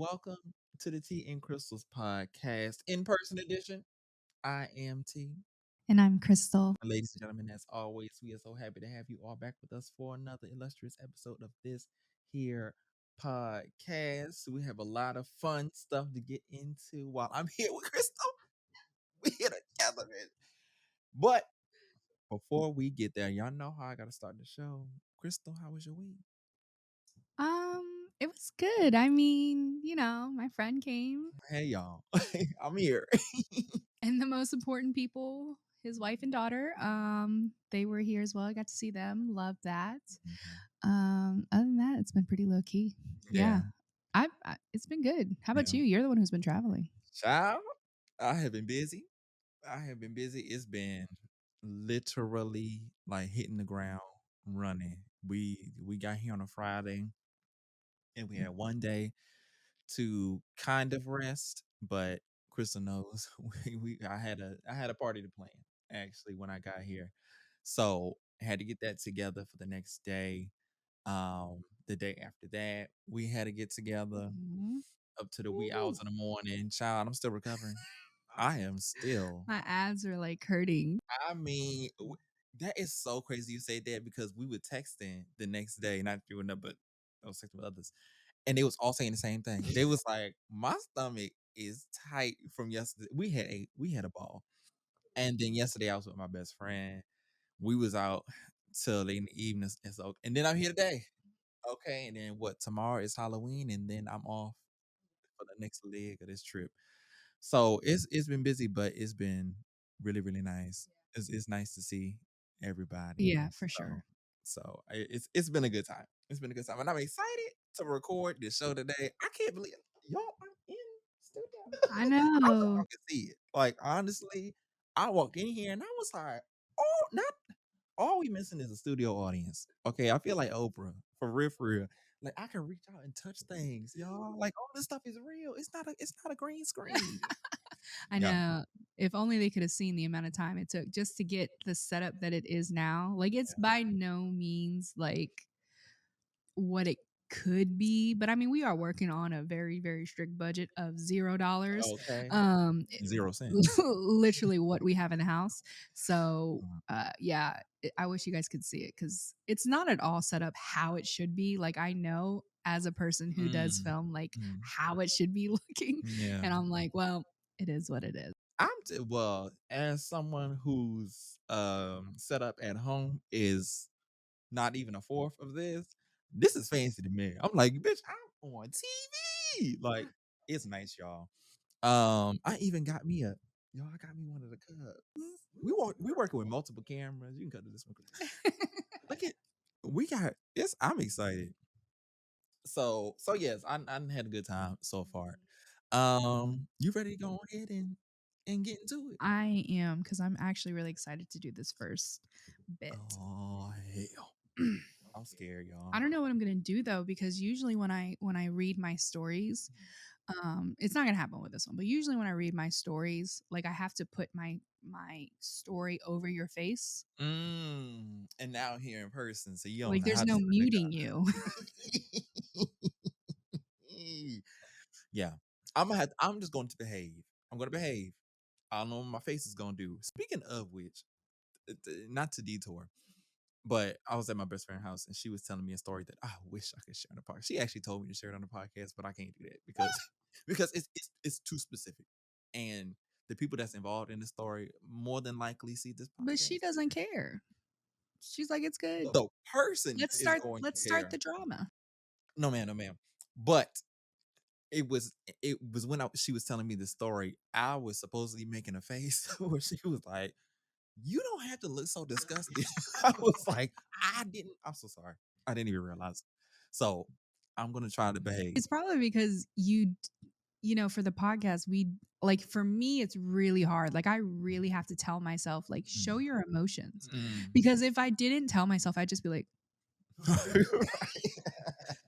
welcome to the Tea and Crystals podcast, in person edition. I am T. And I'm Kristal. Ladies and gentlemen, as always, we are so happy to have you all back with us for another illustrious episode of this here podcast. We have a lot of fun stuff to get into while I'm here with Kristal. We here together, man. But before we get there, y'all know how I gotta start the show. Kristal, how was your week? It was good. I mean, my friend came, Hey y'all, I'm here. and the most important people, his wife and daughter, they were here as well. I got to see them. Love that. Other than that, it's been pretty low key. Yeah. It's been good. How about Yeah. you? You're the one who's been traveling. Child, I have been busy. It's been literally like hitting the ground running. We got here on a Friday and we had one day to kind of rest, but Crystal knows I had a party to plan actually when I got here. So I had to get that together for the next day. The day after that, we had to get together Mhm. up to the wee hours in the morning. Child, I'm still recovering. I am still. My abs are like hurting. I mean, that is so crazy you say that because we were texting the next day, not you and them, but I was texting with others, and they was all saying the same thing. They was like, "My stomach is tight from yesterday. We had a ball, and then yesterday I was with my best friend. We was out till late in the evening, and then I'm here today. Okay, and then what? Tomorrow is Halloween, and then I'm off for the next leg of this trip. So it's been busy, but it's been really really nice. It's nice to see everybody. Yeah, for So sure. it's been a good time. It's been a good time, and I'm excited to record this show today. I can't believe y'all are in studio. I I wish know. y'all could see it. Like honestly, I walked in here and I was like, oh, not all we missing is a studio audience. Okay, I feel like Oprah for real, for real. Like I can reach out and touch things, y'all. Like all this stuff is real. It's not a green screen. I Yeah. know. If only they could have seen the amount of time it took just to get the setup that it is now. Like it's by no means like what it could be, but I mean we are working on a very very strict budget of $0. Okay. Um 0 cents. literally what we have in the house. So Mm, yeah, I wish you guys could see it cuz it's not at all set up how it should be. Like I know as a person who does mm, film like mm. how it should be looking, Yeah. and I'm like, well, it is what it is. Well, as someone whose setup at home is not even a fourth of this. This is fancy to me. I'm like, bitch, I'm on TV. Like, it's nice, y'all. I even got me I got me one of the cups. We working with multiple cameras. You can cut to this one. Look at we got this. I'm excited. So yes, I done had a good time so far. You ready to go ahead and get into it? I am because I'm actually really excited to do this first bit. Oh hell. I'm scared, y'all. I don't know what I'm gonna do though, because usually when I read my stories, it's not gonna happen with this one, but usually when I read my stories, like I have to put my story over your face. And now here in person, so you don't Like know there's how to no sit in muting you. the Yeah, I'm just going to behave. I'm going to behave. I don't know what my face is going to do. Speaking of which, not to detour, but I was at my best friend's house and she was telling me a story that I wish I could share on the podcast. She actually told me to share it on the podcast, but I can't do that because because it's too specific, and the people that's involved in the story more than likely see this But she podcast. doesn't care. She's like, it's good. The person Let's is start going let's to start care. the drama. No, ma'am, no, ma'am. But it was when she was telling me the story, I was supposedly making a face where she was like, "You don't have to look so disgusted." I was like, "I didn't. I'm so sorry. I didn't even realize." So I'm gonna try to behave. It's probably because for the podcast, we like for me, it's really hard. Like I really have to tell myself, like, show Mm. your emotions. Mm. Because if I didn't tell myself, I'd just be like Right.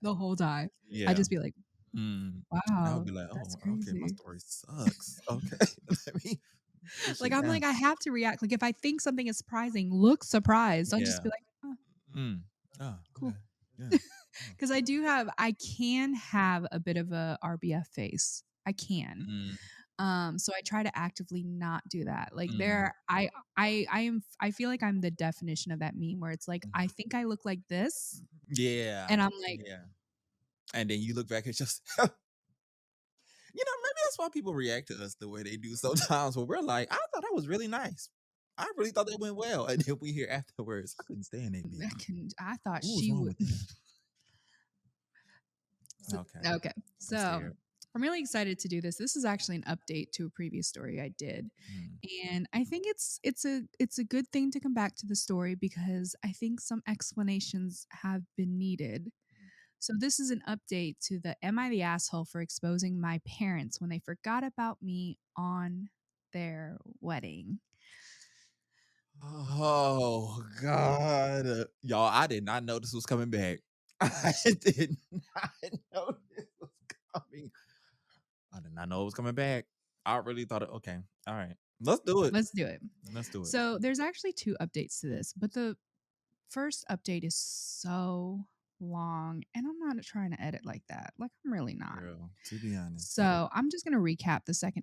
the whole time. I'd Yeah. just be like, Mm. And I would wow, be like, that's "Oh, okay, my crazy. story sucks. Okay, let me push Like it I'm down." like, I have to react. Like if I think something is surprising, look surprised. Don't just Yeah. be like, oh, Mm. Oh, cool. Yeah. Yeah. Because I can have a bit of a RBF face. I can. Mm, So I try to actively not do that. Like mm, I feel like I'm the definition of that meme where it's like, mm. I think I look like this. Yeah. And I'm like, Yeah. And then you look back at just maybe that's why people react to us the way they do sometimes when we're like, I thought that was really nice. I really thought that went well. And then we hear afterwards, I couldn't stand that bitch. I thought What was she wrong would. with that? So, Okay. okay. I'm So scared. I'm really excited to do this. This is actually an update to a previous story I did. Mm, And I think it's a good thing to come back to the story because I think some explanations have been needed. So this is an update to the Am I the asshole for exposing my parents when they forgot about me on their wedding? oh God. Y'all, I did not know this was coming back. I did not know this was coming. I did not know it was coming back. I really thought okay. All right. Let's do it. Let's do it. Let's do it. So there's actually two updates to this, but the first update is so long, and I'm not trying to edit like that. Like I'm really not. Girl, to be honest. So I'm just gonna recap the second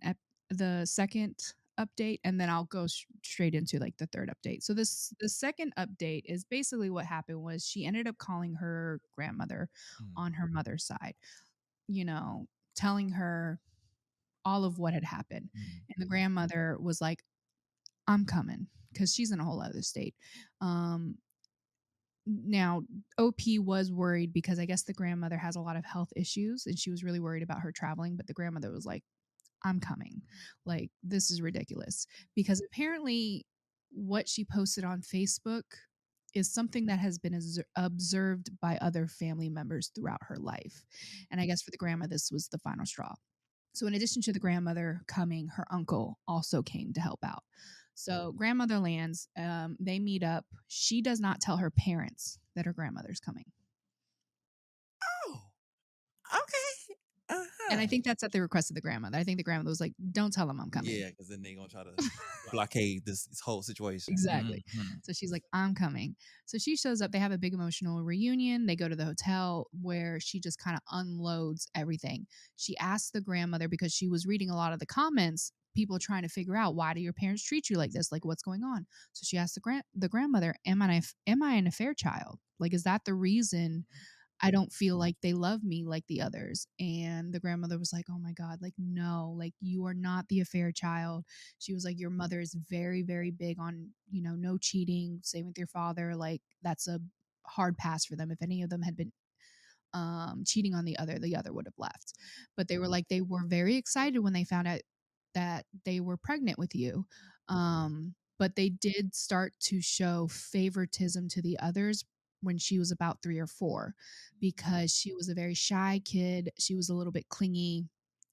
update, and then I'll go straight into like the third update. So the second update is basically what happened was she ended up calling her grandmother Mm, on her mother's side, you know, telling her all of what had happened, mm, and the grandmother was like, "I'm coming," because she's in a whole other state. Um, Now, OP was worried because I guess the grandmother has a lot of health issues and she was really worried about her traveling, but the grandmother was like, I'm coming. Like, this is ridiculous. Because apparently, what she posted on Facebook is something that has been observed by other family members throughout her life. And I guess for the grandma, this was the final straw. So, in addition to the grandmother coming, her uncle also came to help out. So, grandmother lands, they meet up. She does not tell her parents that her grandmother's coming. oh, okay. And I Uh-huh. think that's at the request of the grandmother. I think the grandmother was like, don't tell them I'm coming. Yeah, because then they're gonna try to blockade this whole situation. Exactly. Mhm. So she's like, I'm coming. So she shows up. They have a big emotional reunion. They go to the hotel where she just kind of unloads everything. She asks the grandmother because she was reading a lot of the comments, people trying to figure out why do your parents treat you like this? Like what's going on? So she asked the grandmother, am I an affair child? Like, is that the reason I don't feel like they love me like the others? And the grandmother was like, oh my God, like, no, like, you are not the affair child. She was like, your mother is very, very big on, no cheating. Same with your father. Like, that's a hard pass for them. If any of them had been cheating on the other would have left. But they were like, they were very excited when they found out that they were pregnant with you. But they did start to show favoritism to the others when she was about 3 or 4 because she was a very shy kid. She was a little bit clingy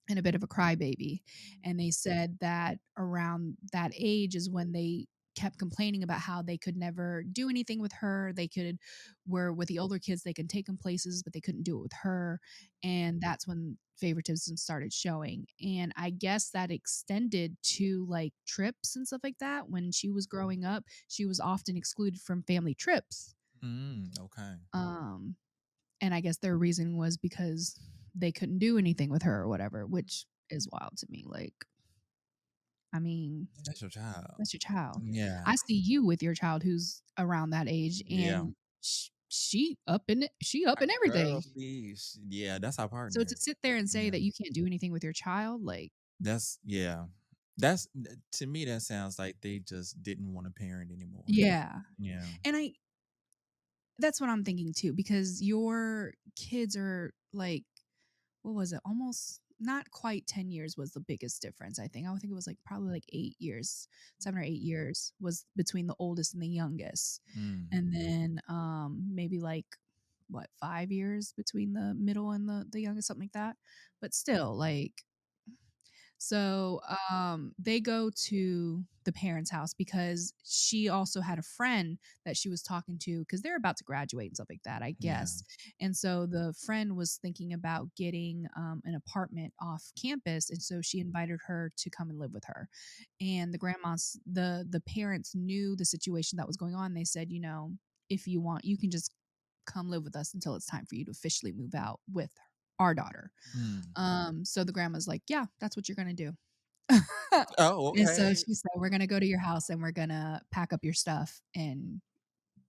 and a bit of a crybaby. And they said that around that age is when they kept complaining about how they could never do anything with her. They could, where with the older kids, they could take them places, but they couldn't do it with her. And that's when favoritism started showing. And I guess that extended to like trips and stuff like that. When she was growing up, she was often excluded from family trips. Okay. Um, and I guess their reason was because they couldn't do anything with her or whatever, which is wild to me. Like, I mean, That's your child. that's your child. Yeah. I see you with your child who's around that age, Yeah. and she up in it. She up in Girl, everything. please. Yeah, that's our So to partner. sit there and say Yeah. that you can't do anything with your child, like, That's yeah. To me that sounds like they just didn't want a parent anymore. yeah. Yeah. And that's what I'm thinking too, because your kids are like, what was it? Almost not quite 10 years was the biggest difference, I think. I would think it was like probably like 8 years, 7 or 8 years was between the oldest and the youngest. Mm. And then maybe like what, 5 years between the middle and the youngest, something like that. But still, like, so they go to the parents' house because she also had a friend that she was talking to because they're about to graduate and stuff like that, I Yeah. guess. And so the friend was thinking about getting an apartment off campus, and so she invited her to come and live with her. And the parents knew the situation that was going on. They said, if you want, you can just come live with us until it's time for you to officially move out with our daughter. Mm. So the grandma's like, yeah, that's what you're gonna do. Oh, And so okay. she said, we're gonna go to your house and we're gonna pack up your stuff and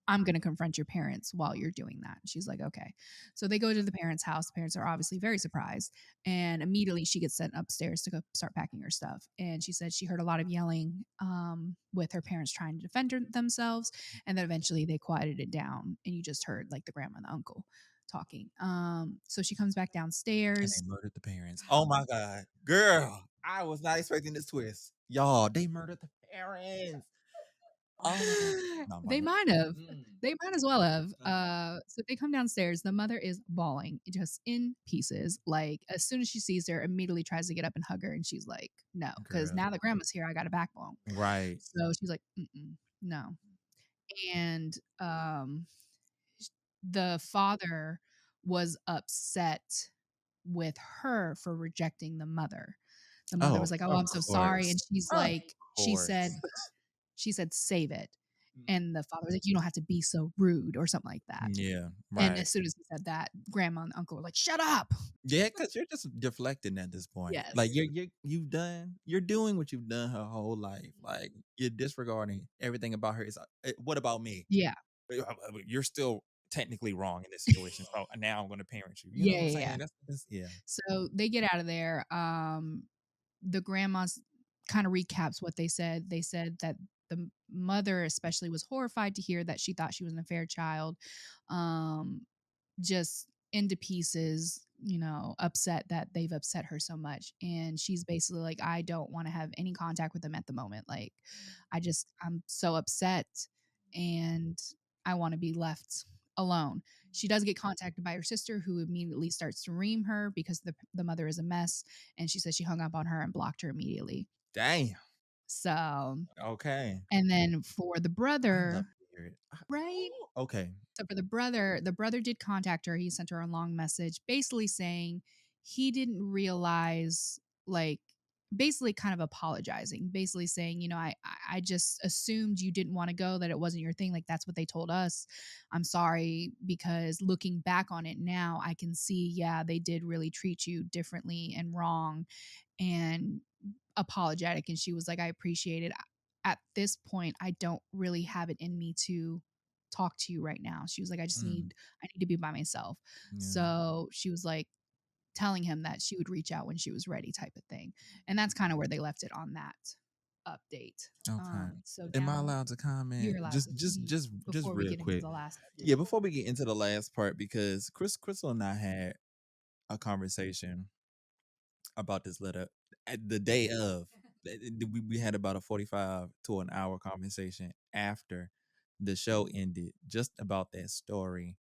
I'm gonna confront your parents while you're doing that. She's like, okay. So they go to the parents' house. The parents are obviously very surprised. And immediately she gets sent upstairs to go start packing her stuff. And she said she heard a lot of yelling with her parents trying to defend themselves. And then eventually they quieted it down. And you just heard like the grandma and the uncle talking. So she comes back And they downstairs. murdered the parents. Oh my God. Girl, I was not expecting this twist. Y'all, they murdered the parents. Oh, no, my They bad. might have. Mm. They might as well have. Uh-huh. So they come downstairs. The mother is bawling, just in pieces. Like as soon as she sees her, immediately tries to get up and hug her, and she's like, "No," because Girl. now the grandma's here. I got a backbone. Right. So she's like, "Mm-mm, no." And the father was upset with her for rejecting the mother. The mother Oh, was like, "Oh, of I'm so sorry," and course. she's Of like, course. she said, "Save it." Mm. And the father was like, "You don't have to be so rude," or something like that. Yeah, And right. as soon as he said that, grandma and uncle were like, "Shut up." Yeah, because you're just deflecting at this point. Like Yes. you're doing what you've done her whole life. Like you're disregarding everything about her. Is what about me? Yeah. You're still technically wrong in this situation. So now I'm going to parent you. You know Yeah, what I'm yeah, yeah. saying? That's yeah. So they get out of there. The grandma's kind of recaps what they said. They said that the mother especially was horrified to hear that she thought she was an affair child. Um, just into pieces, upset that they've upset her so much. And she's basically like, I don't want to have any contact with them at the moment. Like, I'm so upset and I want to be left alone. She does get contacted by her sister, who immediately starts to ream her because the mother is a mess. And she says she hung up on her and blocked her immediately. Damn. So, Okay. and then for the I love brother, to hear it. right? Okay. So for the brother did contact her. He sent her a long message basically saying he didn't realize, like, basically kind of apologizing, basically saying, I just assumed you didn't want to go, that it wasn't your thing. Like that's what they told us. I'm sorry, because looking back on it now, I can see, yeah, they did really treat you differently and wrong and apologetic. And she was like, I appreciate it. At this point, I don't really have it in me to talk to you right now. She was like, Mm, I need to be by myself. yeah. So she was like telling him that she would reach out when she was ready, type of thing. And that's kind of where they left it on that update. Okay. So Am I now allowed to comment? you're allowed Just to just speak just just before we real get into quick. the last Yeah, update. before we get into the last part, because Crystal and I had a conversation about this letter at the day of. We had about a 45 to an hour conversation after the show ended, just about that story.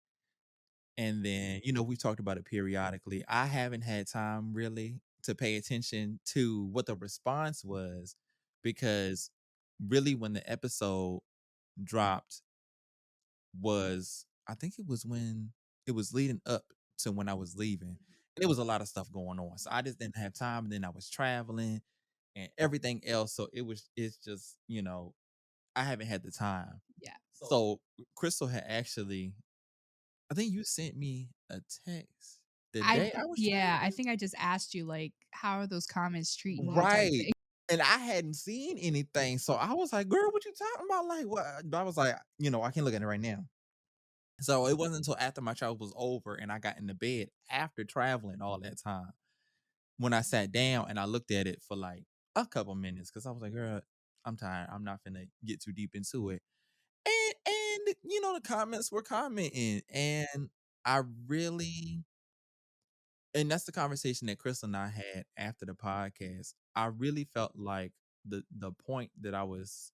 And then, we talked about it periodically. I haven't had time really to pay attention to what the response was because really when the episode dropped was I think it was when it was leading up to when I was leaving. And there was a lot of stuff going on. So I just didn't have time. And then I was traveling and everything else. So it's just, I haven't had the time. Yeah. So Crystal had actually I think you sent me a text the day I was Yeah, I traveling. think I just asked you, like, how are those comments treating you, type Right. thing. And I hadn't seen anything. So I was like, girl, what you talking about? Like, what? But I was like, I can't look at it right now. So it wasn't until after my travel was over and I got into bed after traveling all that time when I sat down and I looked at it for like a couple minutes because I was like, girl, I'm tired. I'm not finna get too deep into it. And the comments were commenting. And I really and that's the conversation that Chris and I had after the podcast. I really felt like the point that I was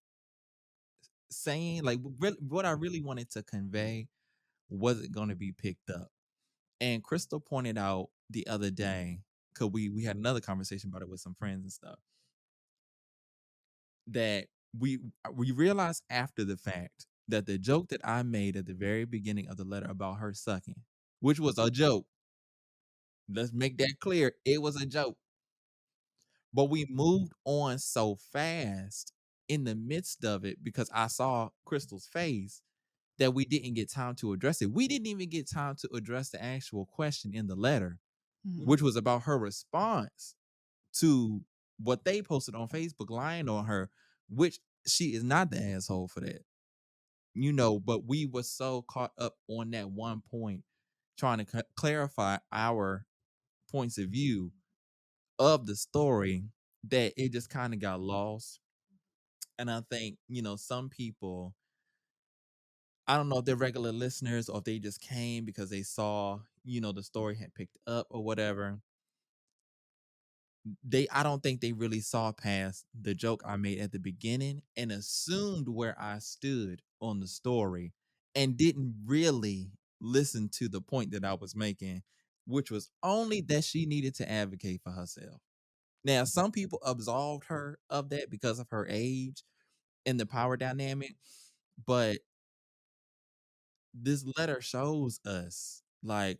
saying, like what I really wanted to convey wasn't going to be picked up. And Crystal pointed out the other day, because we had another conversation about it with some friends and stuff, that we realized after the fact that the joke that I made at the very beginning of the letter about her sucking, which was a joke. Let's make that clear. It was a joke. But we moved on so fast in the midst of it because I saw Crystal's face that we didn't get time to address it. We didn't even get time to address the actual question in the letter, Mhm. which was about her response to what they posted on Facebook lying on her, which she is not the asshole for that, but we were so caught up on that one point, trying to clarify our points of view of the story, that it just kind of got lost. And I think, some people, I don't know if they're regular listeners or if they just came because they saw, the story had picked up or whatever. I don't think they really saw past the joke I made at the beginning and assumed where I stood on the story and didn't really listen to the point that I was making, which was only that she needed to advocate for herself. Now, some people absolved her of that because of her age and the power dynamic, but this letter shows us, like,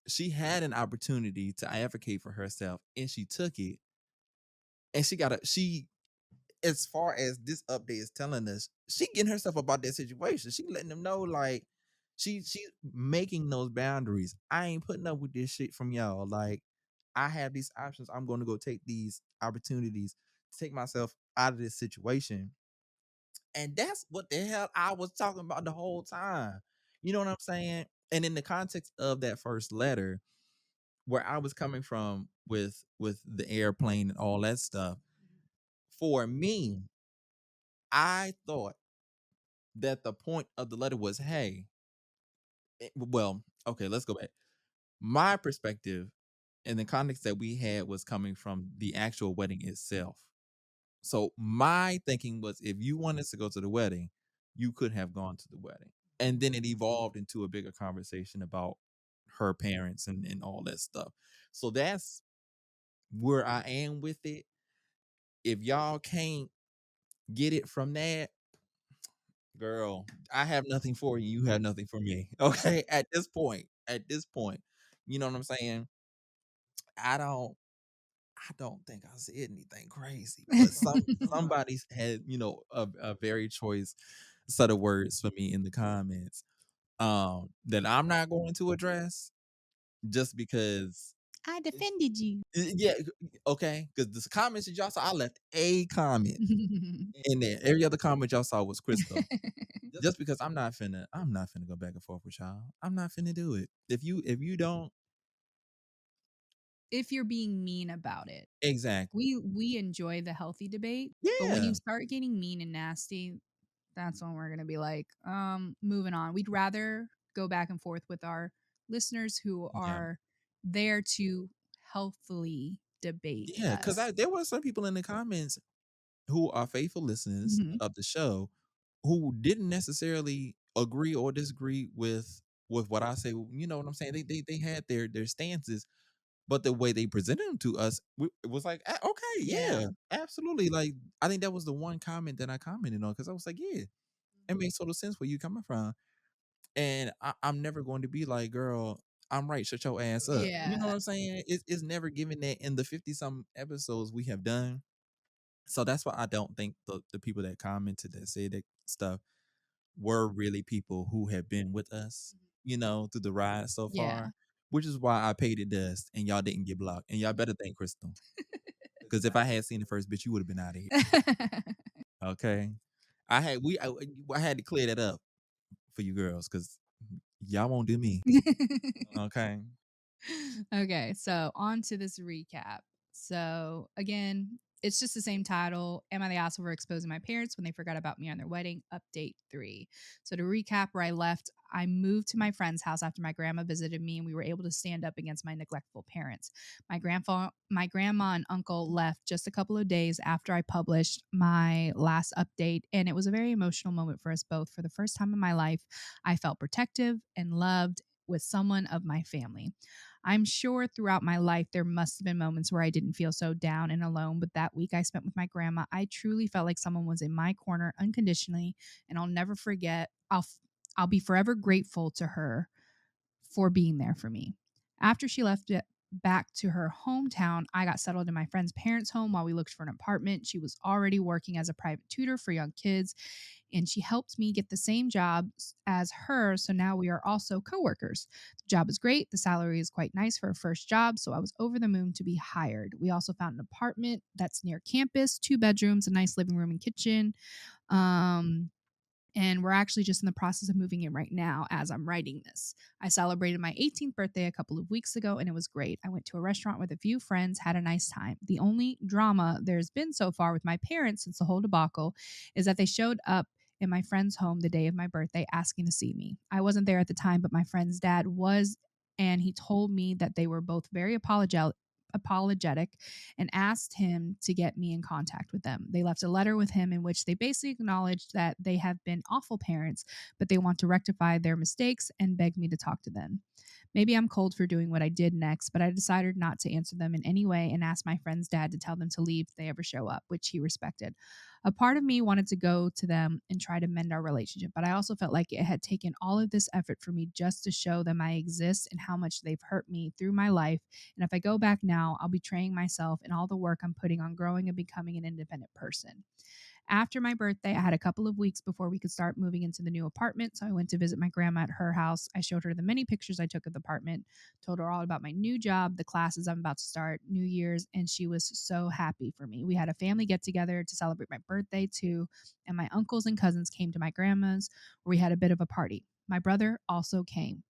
she had an opportunity to advocate for herself and she took it. And she, as far as this update is telling us, she getting herself about that situation. She letting them know, like, she's making those boundaries. I ain't putting up with this shit from y'all. Like, I have these options. I'm going to go take these opportunities to take myself out of this situation. And that's what the hell I was talking about the whole time. You know what I'm saying? And in the context of that first letter, where I was coming from with the airplane and all that stuff, for me, I thought that the point of the letter was, hey, well, okay, let's go back. My perspective and the context that we had was coming from the actual wedding itself. So my thinking was, if you wanted to go to the wedding, you could have gone to the wedding. And then it evolved into a bigger conversation about her parents and all that stuff. So that's where I am with it. If y'all can't get it from that, girl, I have nothing for you. You have nothing for me. Okay. At this point, you know what I'm saying? I don't I don't think I said anything crazy, but somebody's had, a very choice set of words for me in the comments that I'm not going to address just because I defended you. yeah, okay, because the comments that y'all saw, I left a comment in there. Every other comment y'all saw was Crystal. Just because I'm not finna go back and forth with y'all. I'm not finna do it. If you don't If you're being mean about it. exactly. We enjoy the healthy debate, but when Yeah. you start getting mean and nasty, that's when we're gonna be like, moving on. We'd rather go back and forth with our listeners who Yeah. are there to healthily debate Yeah. Cause us. there were some people in the comments who are faithful listeners Mhm. of the show who didn't necessarily agree or disagree with what I say. You know what I'm saying? They had their stances, but the way they presented them to us, it was like, okay, Yeah. yeah, absolutely. Like, I think that was the one comment that I commented on because I was like, yeah, it makes total sense where you coming from. And I'm never going to be like, girl, I'm right, shut your ass up. You know Yeah. what I'm saying? It's never given that in the 50 some episodes we have done. So that's why I don't think the people that commented that said that stuff were really people who have been with us, through the ride so Yeah. far, which is why I paid it dust and y'all didn't get blocked. And y'all better thank Crystal. Because if I had seen the first bitch, you would have been out of here. Okay. I had to clear that up for you girls because y'all won't do me. Okay. Okay, so on to this recap. So again, it's just the same title. Am I the asshole for exposing my parents when they forgot about me on their wedding? Update 3. So to recap where I left, I moved to my friend's house after my grandma visited me and we were able to stand up against my neglectful parents. My grandma and uncle left just a couple of days after I published my last update and it was a very emotional moment for us both. For the first time in my life, I felt protective and loved with someone of my family. I'm sure throughout my life there must have been moments where I didn't feel so down and alone, but that week I spent with my grandma, I truly felt like someone was in my corner unconditionally, and I'll never forget. I'll be forever grateful to her for being there for me. After she left back to her hometown, I got settled in my friend's parents' home while we looked for an apartment. She was already working as a private tutor for young kids, and she helped me get the same job as her. So now we are also coworkers. The job is great. The salary is quite nice for a first job. So I was over the moon to be hired. We also found an apartment that's near campus, 2 bedrooms, a nice living room and kitchen. Um, and we're actually just in the process of moving in right now as I'm writing this. I celebrated my 18th birthday a couple of weeks ago and it was great. I went to a restaurant with a few friends, had a nice time. The only drama there's been so far with my parents since the whole debacle is that they showed up in my friend's home the day of my birthday asking to see me. I wasn't there at the time, but my friend's dad was, and he told me that they were both very apologetic and asked him to get me in contact with them. They left a letter with him in which they basically acknowledged that they have been awful parents, but they want to rectify their mistakes and beg me to talk to them. Maybe I'm cold for doing what I did next, but I decided not to answer them in any way and asked my friend's dad to tell them to leave if they ever show up, which he respected. A part of me wanted to go to them and try to mend our relationship, but I also felt like it had taken all of this effort for me just to show them I exist and how much they've hurt me through my life. And if I go back now, I'll be betraying myself and all the work I'm putting on growing and becoming an independent person. After my birthday, I had a couple of weeks before we could start moving into the new apartment. So I went to visit my grandma at her house. I showed her the many pictures I took of the apartment, told her all about my new job, the classes I'm about to start, New Year's, and she was so happy for me. We had a family get together to celebrate my birthday too, and my uncles and cousins came to my grandma's where we had a bit of a party. My brother also came.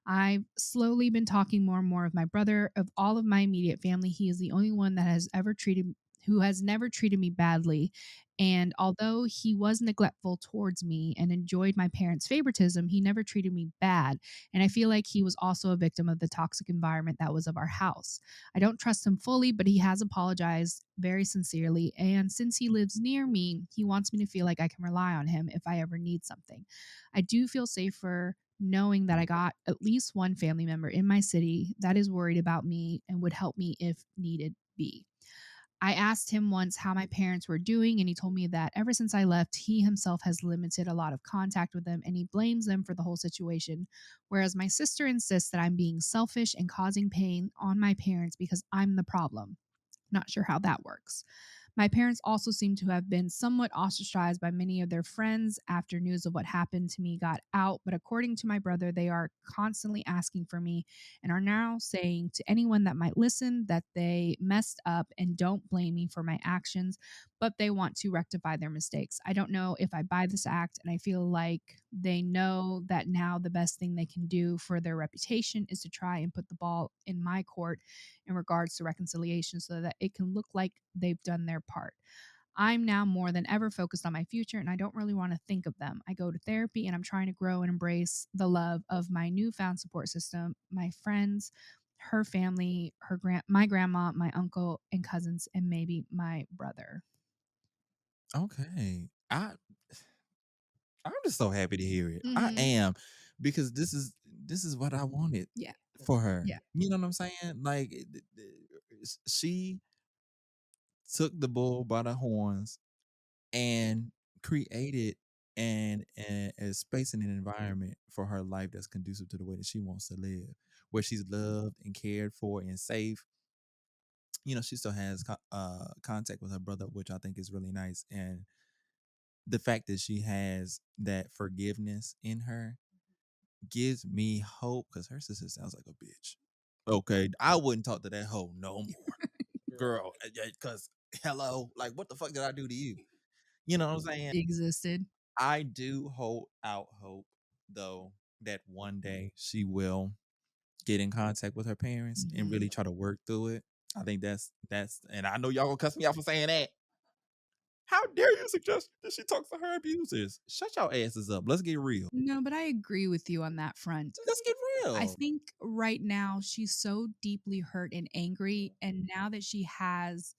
I've slowly been talking more and more with my brother. Of all of my immediate family, he is the only one that has ever treated who has never treated me badly. And although he was neglectful towards me and enjoyed my parents' favoritism, he never treated me bad. And I feel like he was also a victim of the toxic environment that was of our house. I don't trust him fully, but he has apologized very sincerely. And since he lives near me, he wants me to feel like I can rely on him if I ever need something. I do feel safer knowing that I got at least one family member in my city that is worried about me and would help me if needed be. I asked him once how my parents were doing, and he told me that ever since I left, he himself has limited a lot of contact with them and he blames them for the whole situation. Whereas my sister insists that I'm being selfish and causing pain on my parents because I'm the problem. Not sure how that works. My parents also seem to have been somewhat ostracized by many of their friends after news of what happened to me got out, but according to my brother, they are constantly asking for me and are now saying to anyone that might listen that they messed up and don't blame me for my actions, but they want to rectify their mistakes. I don't know if I buy this act, and I feel like they know that now the best thing they can do for their reputation is to try and put the ball in my court in regards to reconciliation so that it can look like they've done their part. I'm now more than ever focused on my future and I don't really want to think of them. I go to therapy and I'm trying to grow and embrace the love of my newfound support system, my friends, her family, my grandma, my uncle and cousins and maybe my brother. Okay. I'm just so happy to hear it. I Mhm. am, because this is what I wanted Yeah. for her. Yeah. You know what I'm saying? Like she took the bull by the horns and created a space and an environment for her life that's conducive to the way that she wants to live, where she's loved and cared for and safe. She still has contact with her brother, which I think is really nice, and the fact that she has that forgiveness in her gives me hope, because her sister sounds like a bitch. Okay, I wouldn't talk to that hoe no more, girl. Because hello, like what the fuck did I do to you? You know what I'm saying? Existed. I do hold out hope, though, that one day she will get in contact with her parents and Mhm. really try to work through it. I think that's, and I know y'all gonna cuss me out for saying that. How dare you suggest that she talks to her abusers? Shut your asses up. Let's get real. No, but I agree with you on that front. Let's get I real. think right now she's so deeply hurt and angry. And now that she has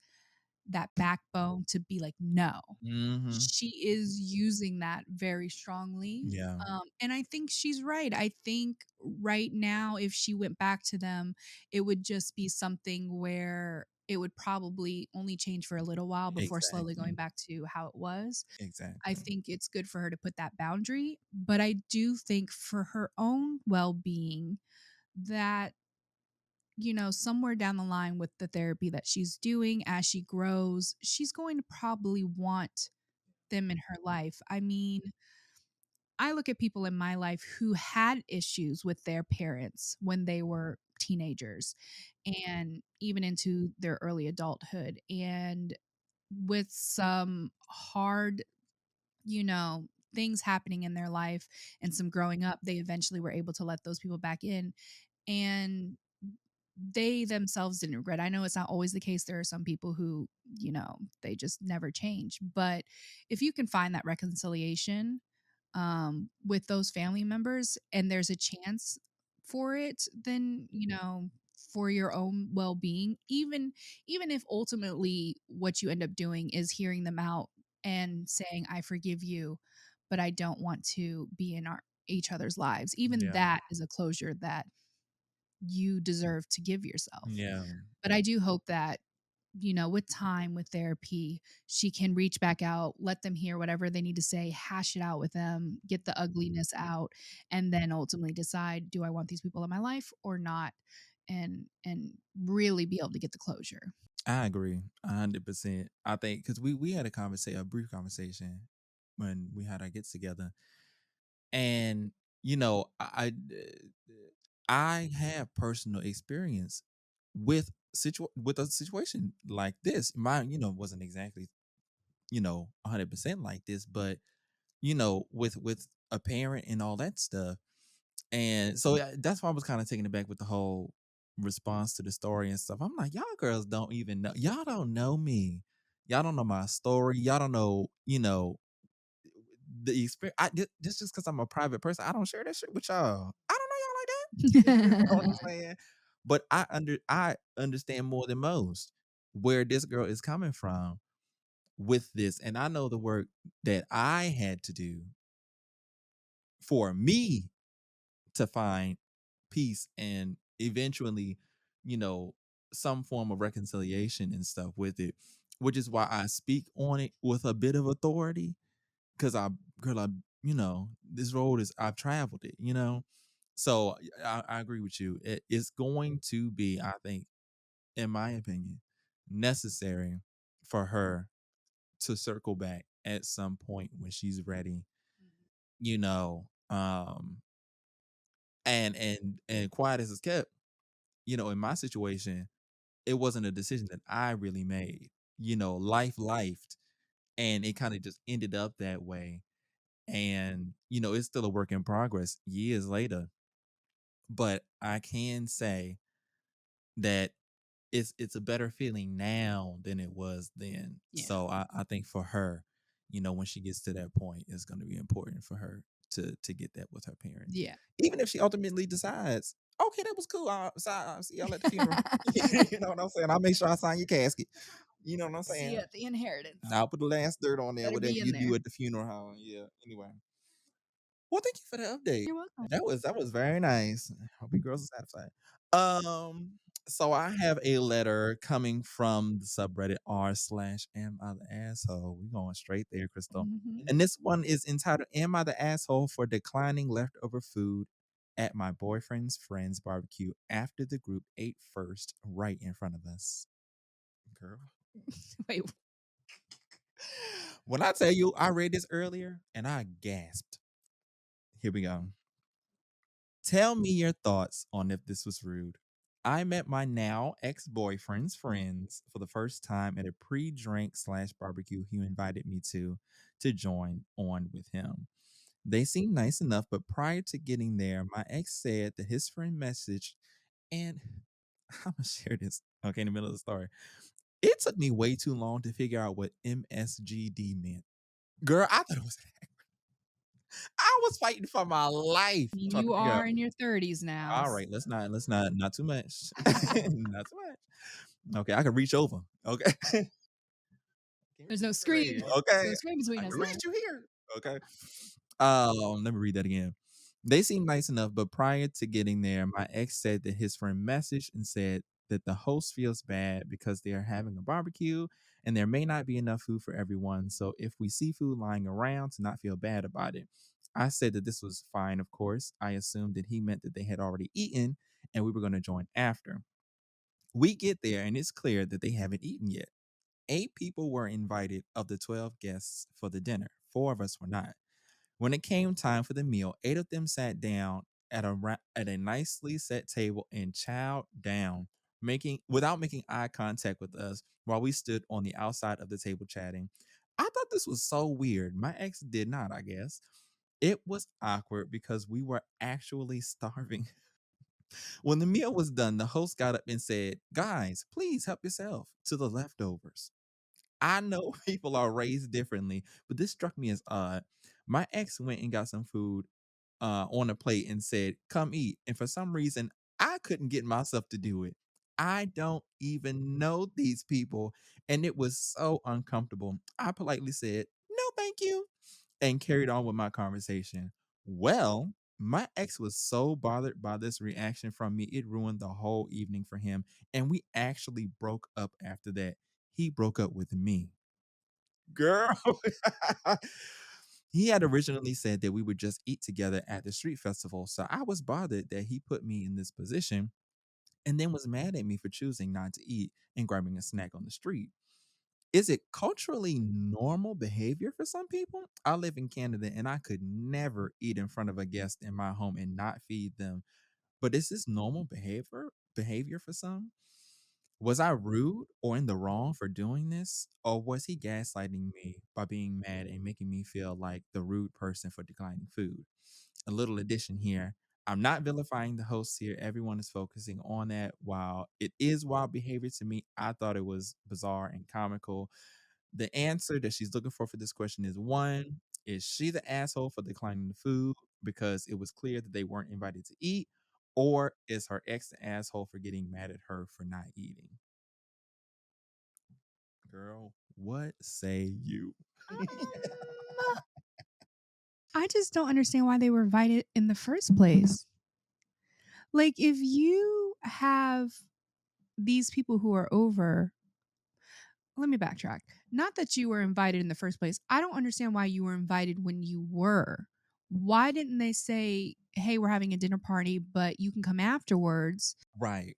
that backbone to be like, no, Mm-hmm. she is using that very strongly. Yeah. And I think she's right. I think right now, if she went back to them, it would just be something where it would probably only change for a little while before slowly going Exactly. back to how it was. I Exactly. think it's good for her to put that boundary, but I do think for her own well being, that somewhere down the line with the therapy that she's doing as she grows, she's going to probably want them in her life. I mean, I look at people in my life who had issues with their parents when they were teenagers and even into their early adulthood. And with some hard, you know, things happening in their life and some growing up, they eventually were able to let those people back in. And they themselves didn't regret. I know it's not always the case. There are some people who, they just never change. But if you can find that reconciliation with those family members and there's a chance for it, then, for your own well-being, even if ultimately what you end up doing is hearing them out and saying, I forgive you, but I don't want to be in our each other's lives. Even Yeah. that is a closure that you deserve to give yourself. Yeah. But I do hope that, with time, with therapy, she can reach back out, let them hear whatever they need to say, hash it out with them, get the ugliness out, and then ultimately decide, do I want these people in my life or not? And really be able to get the closure. I agree 100%. I think because we had a brief conversation when we had our gets together, and I have personal experience with a situation like this. Mine, wasn't exactly 100% like this, but with a parent and all that stuff. And so that's why I was kind of taken aback with the whole response to the story and stuff. I'm like, y'all girls don't even know. Y'all don't know me. Y'all don't know my story. Y'all don't know, the experience. Just because I'm a private person, I don't share that shit with y'all. I don't know y'all like that. You know what I'm saying? But I understand more than most where this girl is coming from with this, and I know the work that I had to do for me to find peace and eventually, you know, some form of reconciliation and stuff with it, which is why I speak on it with a bit of authority because this road is, I've traveled it. So I agree with you. It's going to be, I think, in my opinion, necessary for her to circle back at some point when she's ready, you know. And quiet as it's kept, in my situation, it wasn't a decision that I really made. Life lifed, and it kind of just ended up that way. And it's still a work in progress years later. But I can say that it's a better feeling now than it was then. Yeah. So I think for her, when she gets to that point, it's going to be important for her to get that with her parents, Yeah. even if she ultimately decides, okay, that was cool. I'll see y'all at the funeral. You know what I'm saying? I'll make sure I sign your casket. You know what I'm See saying? you at the inheritance. I'll put the last dirt on there, Better whatever be in you do there. at the funeral home. Yeah. Anyway. Well, thank you for the update. You're welcome. That was very nice. Hope you girls are satisfied. Um, so I have a letter coming from the subreddit r/am I the asshole. We going straight there, Crystal. Mhm. And this one is entitled "Am I the asshole for declining leftover food at my boyfriend's friend's barbecue after the group ate first right in front of us?" Girl, Wait. when I tell you I read this earlier and I gasped. Here we go. Tell me your thoughts on if this was rude. I met my now ex boyfriend's friends for the first time at a pre drink slash barbecue he invited me to join on with him. They seemed nice enough, but prior to getting there, my ex said that his friend messaged, and I'm gonna share this. Okay, in the middle of the story. It took me way too long to figure out what MSGD meant. Girl, I thought it was, I was fighting for my life trying to You figure out. are in your 30s now. All right, let's not not too much. Not too much. Okay, I can reach over. Okay. Can't There's reach no over screen. here. Okay. No screen I between us can now. reach you here. Okay. Let me read that again. They seemed nice enough, but prior to getting there, my ex said that his friend messaged and said that the host feels bad because they are having a barbecue and there may not be enough food for everyone. So if we see food lying around, to not feel bad about it. I said that this was fine, of course. I assumed that he meant that they had already eaten and we were going to join after. We get there and it's clear that they haven't eaten yet. 8 people were invited of the 12 guests for the dinner. 4 of us were not. When it came time for the meal, 8 of them sat down at a nicely set table and chowed down, making without making eye contact with us while we stood on the outside of the table chatting. I thought this was so weird. My ex did not, I guess. It was awkward because we were actually starving. When the meal was done, the host got up and said, "Guys, please help yourself to the leftovers." I know people are raised differently, but this struck me as odd. My ex went and got some food on a plate and said, "Come eat." And for some reason, I couldn't get myself to do it. I don't even know these people. And it was so uncomfortable. I politely said, "No, thank you," and carried on with my conversation. Well, my ex was so bothered by this reaction from me, it ruined the whole evening for him. And we actually broke up after that. He broke up with me. Girl. He had originally said that we would just eat together at the street festival. So I was bothered that he put me in this position and then was mad at me for choosing not to eat and grabbing a snack on the street. Is it culturally normal behavior for some people? I live in Canada and I could never eat in front of a guest in my home and not feed them. But is this normal behavior for some? Was I rude or in the wrong for doing this? Or was he gaslighting me by being mad and making me feel like the rude person for declining food? A little addition here. I'm not vilifying the hosts here. Everyone is focusing on that. While it is wild behavior to me, I thought it was bizarre and comical. The answer that she's looking for this question is one, is she the asshole for declining the food because it was clear that they weren't invited to eat? Or is her ex the asshole for getting mad at her for not eating? Girl, what say you? Um, I just don't understand why they were invited in the first place. Like, if you have these people who are over, let me backtrack. Not that you were invited in the first place. I don't understand why you were invited when you were. Why didn't they say, "Hey, we're having a dinner party, but you can come afterwards, Right,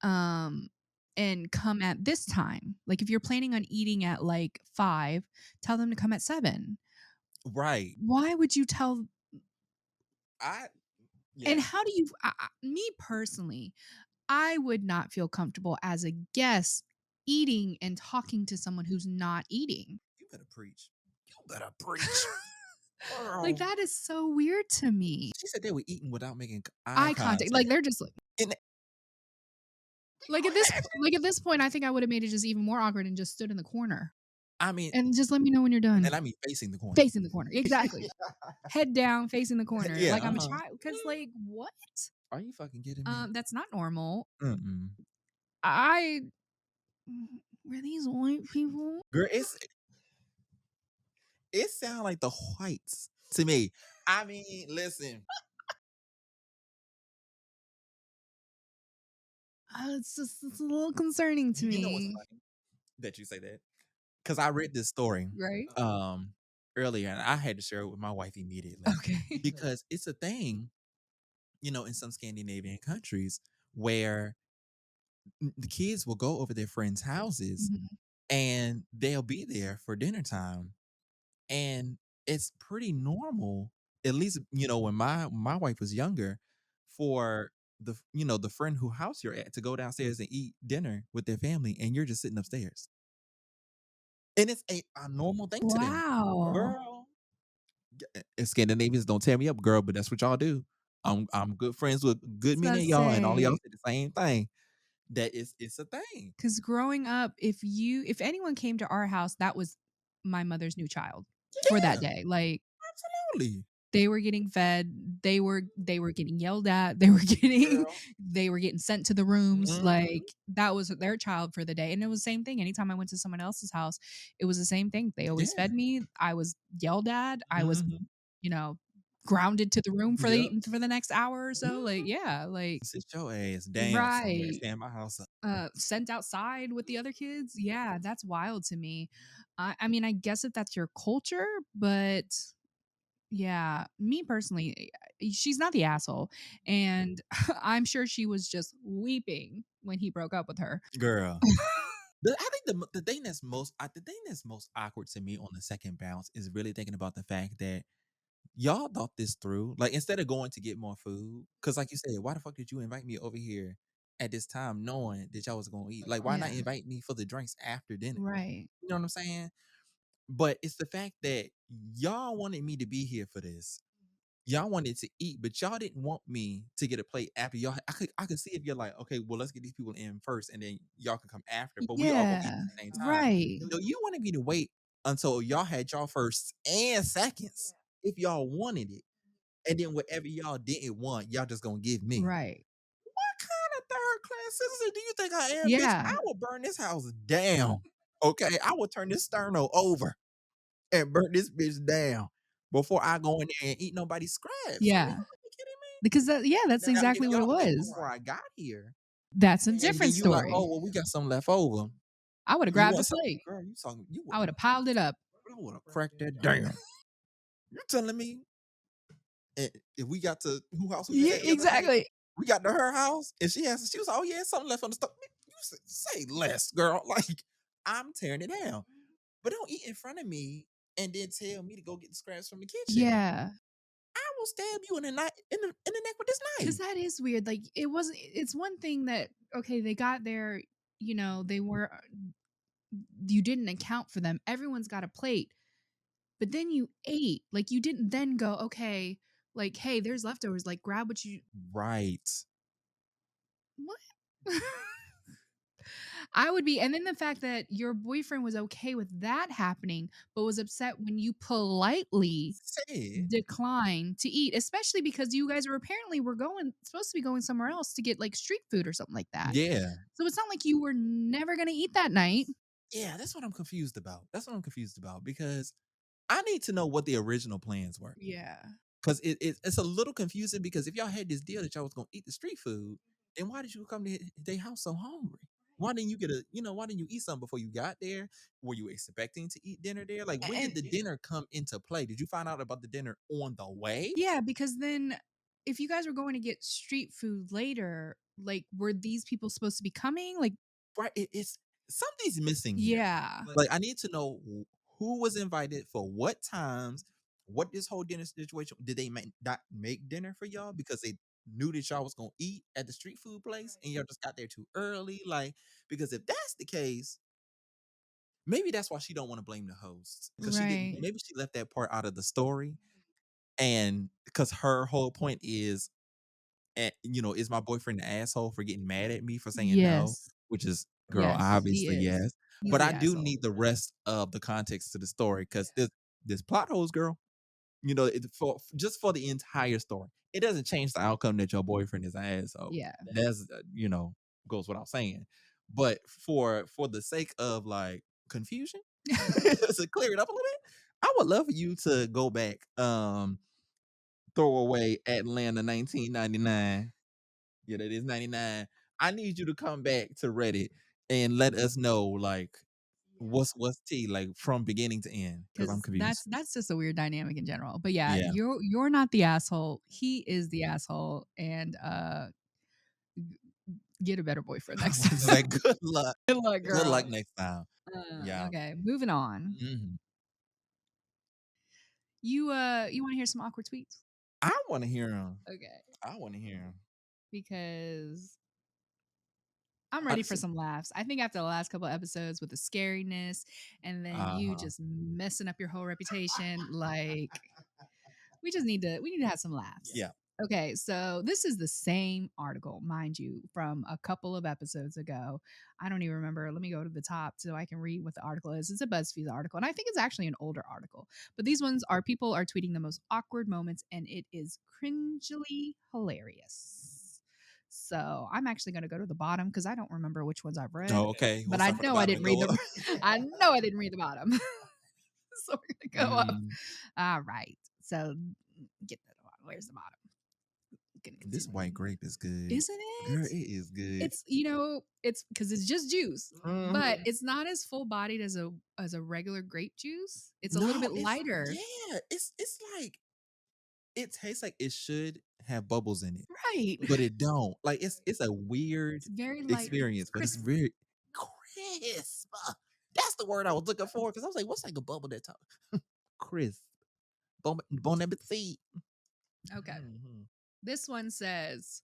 um, and come at this time." Like, if you're planning on eating at like 5, tell them to come at 7. right. Why would you tell? I And yeah, how do you? Me personally, I would not feel comfortable as a guest eating and talking to someone who's not eating. you better preach. You better preach. Like, Girl. that is so weird to me. She said they were eating without making eye Eye contact, like, contact. they're just And like, at this point, I think I would've made it just even more awkward and just stood in the corner, I mean, and just let me know when you're and done. I mean facing the corner. Facing the corner, exactly. Head down, facing the corner, Yeah, like I'm a child. Cause like, what? Are you fucking kidding me? That's not normal. Mm-mm. I were these white people? Girl, it sound like the whites to me. I mean, listen, It's a little concerning to you know what's me, funny that you say that? Because I read this story right? um earlier and I had to share it with my wife immediately Okay. because it's a thing, in some Scandinavian countries where the kids will go over their friends' houses Mhm. and they'll be there for dinner time. And it's pretty normal, at least, when my wife was younger, for the friend who house you're at to go downstairs and eat dinner with their family and you're just sitting upstairs. And it's a normal thing to them. Wow. Girl, and Scandinavians don't tear me up, girl, but that's what y'all do. I'm good friends with good So men I and y'all, and all of y'all say, say the same thing. That it's a thing. because growing up, if anyone came to our house, that was my mother's new child for that Yeah, day. Like, absolutely. they were getting fed, they were getting yelled at, they were getting Girl. they were getting sent to the rooms, Mhm. like, that was their child for the day, and it was the same thing anytime I went to someone else's house, it was the same thing. They always Yeah. fed me, I was yelled at, I was, Mhm. you know, grounded to the room Yep. for the next hour or so, like, Mhm. yeah, like, Sit your ass down somewhere. right. Stay in my house up. Sent outside with the other kids, yeah, that's wild to me. I mean, I guess if that's your culture, but yeah, me personally, she's not the asshole, and I'm sure she was just weeping when he broke up with her. Girl. I think the thing that's most awkward to me on the second bounce is really thinking about the fact that y'all thought this through. Like instead of going to get more food, because like you said, why the fuck did you invite me over here at this time knowing that y'all was gonna eat? Like, why not Yeah. invite me for the drinks after dinner? Right. You know what I'm saying? But it's the fact that y'all wanted me to be here for this. Y'all wanted to eat, but y'all didn't want me to get a plate after y'all. I could see if you're like, okay, well, let's get these people in first, and then y'all can come after. But we all gonna eat Yeah. at the same time. Right. No, you wanted me to wait until y'all had y'all firsts and seconds if y'all wanted it, and then whatever y'all didn't want, y'all just gonna give me. Right. What kind of third class citizen do you think I am, bitch? Yeah. I will burn this house down. Okay, I will turn this sterno over and burn this bitch down before I go in there and eat nobody's scraps. Are you Yeah. kidding me? Because that's Now, if exactly what it y'all did it was. before I got here, That's a and then different you like, story. oh well, we got some left over. I would have You grabbed a want some, plate. girl? You talking? You I would would have piled it up. have cracked that down. You're telling me if we got to who house we was Yeah, at the other night, exactly. we got to her house, and she was like, oh yeah, something left on the stove. You say less, girl. Like I'm tearing it down, but don't eat in front of me and then tell me to go get the scraps from the kitchen. Yeah. I will stab you in the neck with this Because knife. that is weird. Like, it's one thing that, okay, they got there, they were, you didn't account for them. Everyone's got a plate, but then you ate. Like, you didn't then go, okay, like, hey, there's leftovers. Like, grab what you, Right. what? I would be, and then the fact that your boyfriend was okay with that happening, but was upset when you politely Said. declined to eat, especially because you guys were supposed to be going somewhere else to get like street food or something like that. Yeah. So it's not like you were never gonna eat that night. Yeah, that's what I'm confused about. That's what I'm confused about because I need to know what the original plans were. Yeah. Because it's a little confusing because if y'all had this deal that y'all was gonna eat the street food, then why did you come to their house so hungry? Why didn't you why didn't you eat something before you got there? Were you expecting to eat dinner there? Like when did And the dinner come into play? Did you find out about the dinner on the way? yeah, because then if you guys were going to get street food later, like were these people supposed to be coming? Like, Right. It's something's missing here. yeah. Like I need to know who was invited for what times, what this whole dinner situation. Did they not make dinner for y'all because they knew that y'all was gonna eat at the street food place and y'all just got there too early? Like because if that's the case, maybe that's why she don't want to blame the host because she didn't. Right. Maybe she left that part out of the story, and because her whole point is and is my boyfriend an asshole for getting mad at me for saying no? Yes. Which is, girl, Yes, he obviously is. yes. He's But the I do asshole. need the rest of the context to the story because this plot holes, girl. For just for the entire story, it doesn't change the outcome that your boyfriend is an asshole. Yeah. That's goes without saying. But for the sake of like confusion, to clear it up a little bit, I would love for you to go back, throw away Atlanta 1999. Yeah, that is 99. I need you to come back to Reddit and let us know like what's T like from beginning to end because I'm Because confused. that's just a weird dynamic in general. But yeah, Yeah. you're not the asshole. He is the asshole, and get a better boyfriend next It's time. like good luck. Good luck, Good girl. luck next time. Yeah. Okay, moving on. Mhm. You want to hear some awkward tweets? I want to hear him. Okay, I want to hear him. because I'm ready for some laughs. I think after the last couple episodes with the scariness and then you Uh-huh. just messing up your whole reputation, like we need to have some laughs. Yeah. Okay, so this is the same article, mind you, from a couple of episodes ago. I don't even remember. Let me go to the top so I can read what the article is. It's a BuzzFeed article, and I think it's actually an older article. But these ones are people are tweeting the most awkward moments, and it is cringely hilarious. So I'm actually going to go to the bottom because I don't remember which ones I've read, Oh, okay. We'll but I start from the know I bottom didn't and read go up. the. I know I didn't read the bottom. So we're gonna go up. Mm, All right. So get to the bottom. Where's the bottom? Gonna this continue. white grape is good. Isn't Girl, it? it is good. It's it's because it's just juice, but it's not as full bodied as a regular grape juice. It's a little No, bit it's lighter. yeah. It's like it tastes like it should have bubbles in it, Right. but it don't. Like it's a weird It's very like experience, but it's crisp. very crisp. That's the word I was looking for because I was like, what's like a bubble that talk crisp? Bon appetit. Okay. Mhm. This one says,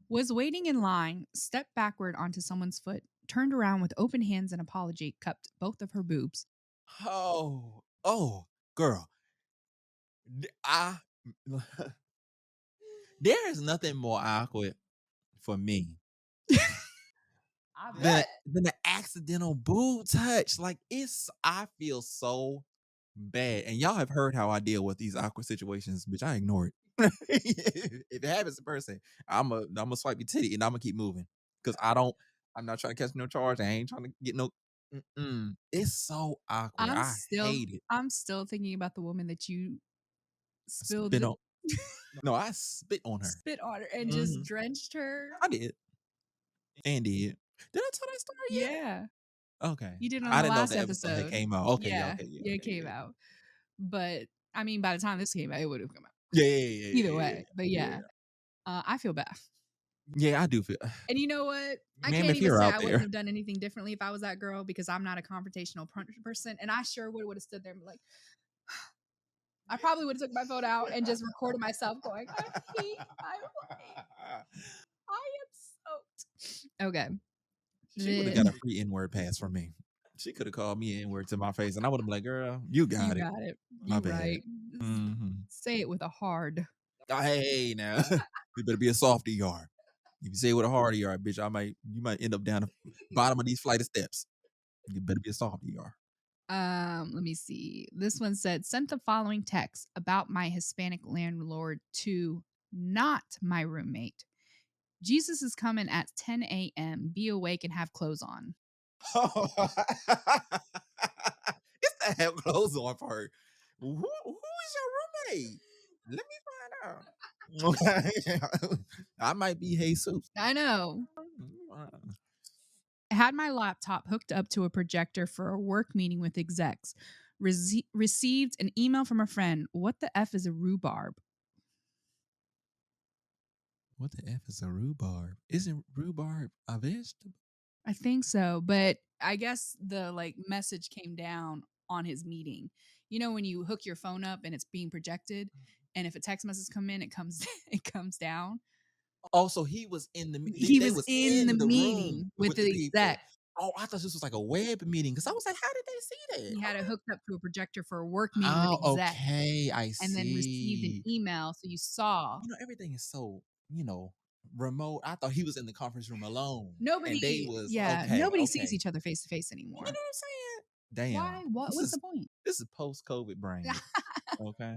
was waiting in line, stepped backward onto someone's foot, turned around with open hands and apology, cupped both of her boobs. Oh, girl. I there is nothing more awkward for me I than bet. than an accidental boob touch. Like I feel so bad. And y'all have heard how I deal with these awkward situations, bitch. I ignore it. If it happens in person, I'm a swipe your titty and I'm gonna keep moving. Cause I'm not trying to catch no charge. I ain't trying to get no It's so awkward. I'm I still hate it. I'm still thinking about the woman that you spilled Spit on No, I spit on her. spit on her and just Mhm. drenched her. I did. And did. Did I tell that story yet? Yeah. Okay. You did it on I the didn't know last the episode had episode. came out. Okay, yeah, Yeah. okay, yeah, Yeah, it okay, came yeah. out. But I mean, by the time this came out, it would have come out. Yeah, yeah, yeah, Either yeah, way. But yeah, yeah. I feel bad. yeah, I do feel And you know what? I ma'am, can't if even you're say out I wouldn't there. have done anything differently if I was that girl because I'm not a confrontational person. And I sure would have stood there and be like, I probably would have took my phone out and just recorded myself going, I'm heat, I'm white, I am soaked. Okay. She would have got a free N-word pass from me. She could have called me N-word to my face, and I would have been like, girl, you You got it. got it. My You bad. right. Mhm. Say it with a hard. Hey, now. You better be a softy yard. If you say it with a hard yard, bitch, you might end up down the bottom of these flight of steps. You better be a softy yard. Let me see. This one said, sent the following text about my Hispanic landlord to not my roommate. Jesus is coming at 10 a.m. Be awake and have clothes on. It's the have clothes on part. Who is your roommate? Let me find out. I might be Jesus. I know. I had my laptop hooked up to a projector for a work meeting with execs. Received an email from a friend. What the F is a rhubarb? What the F is a rhubarb? Isn't rhubarb a vegetable? I think so, but I guess the like message came down on his meeting. You know when you hook your phone up and it's being projected, and if a text message come in, it comes it comes down. Oh, so he was in the He they was was in the in the room meeting with with the the exec. people. Oh, I thought this was like a web meeting because I was like, how did they see that? He had it Okay. hooked up to a projector for a work meeting with Oh, exec, okay. I and then received an see. email. So you saw Everything is so, remote. I thought he was in the conference room alone and they nobody. was Yeah, okay, nobody sees okay. each other face to face You know anymore. what I'm saying? Why? Damn. What? This What's the is point? this is post-COVID brain. Okay.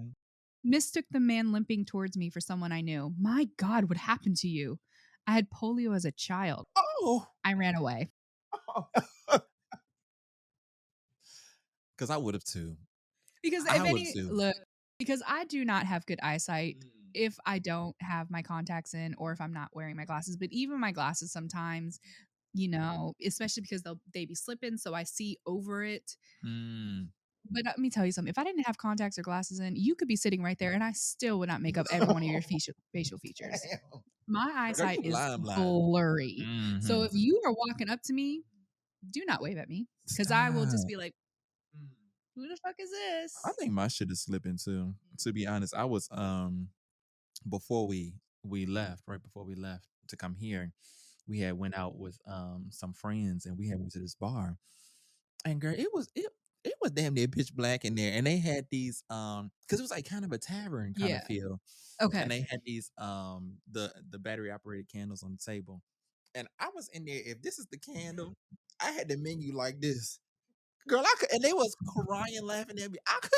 Mistook the man limping towards me for someone I knew. My God, what happened to you? I had polio as a child. Oh. I ran away. Because I would have too. Because I if would have any too. look, because I do not have good eyesight if I don't have my contacts in or if I'm not wearing my glasses. But even my glasses sometimes, especially because they be slipping, so I see over it. Mm. But let me tell you something. If I didn't have contacts or glasses in, you could be sitting right there and I still would not make up every one of your facial features. Damn. My Girl, eyesight you is lying blind. blurry. So Mm-hmm. if you are walking up to me, do not wave at me because I will just Stop. be like, who the fuck is I this? think my shit is slipping too. To be honest, I was before we left, right before we left to come here, we had went out with some friends and we had went to this bar. And girl, it was damn near pitch black in there. And they had these because it was like kind of a tavern kind of Yeah. feel. Okay. And they had these the battery operated candles on the table. And I was in there, if this is the candle, I had the menu like this. Girl, and they was crying, laughing at me. I couldn't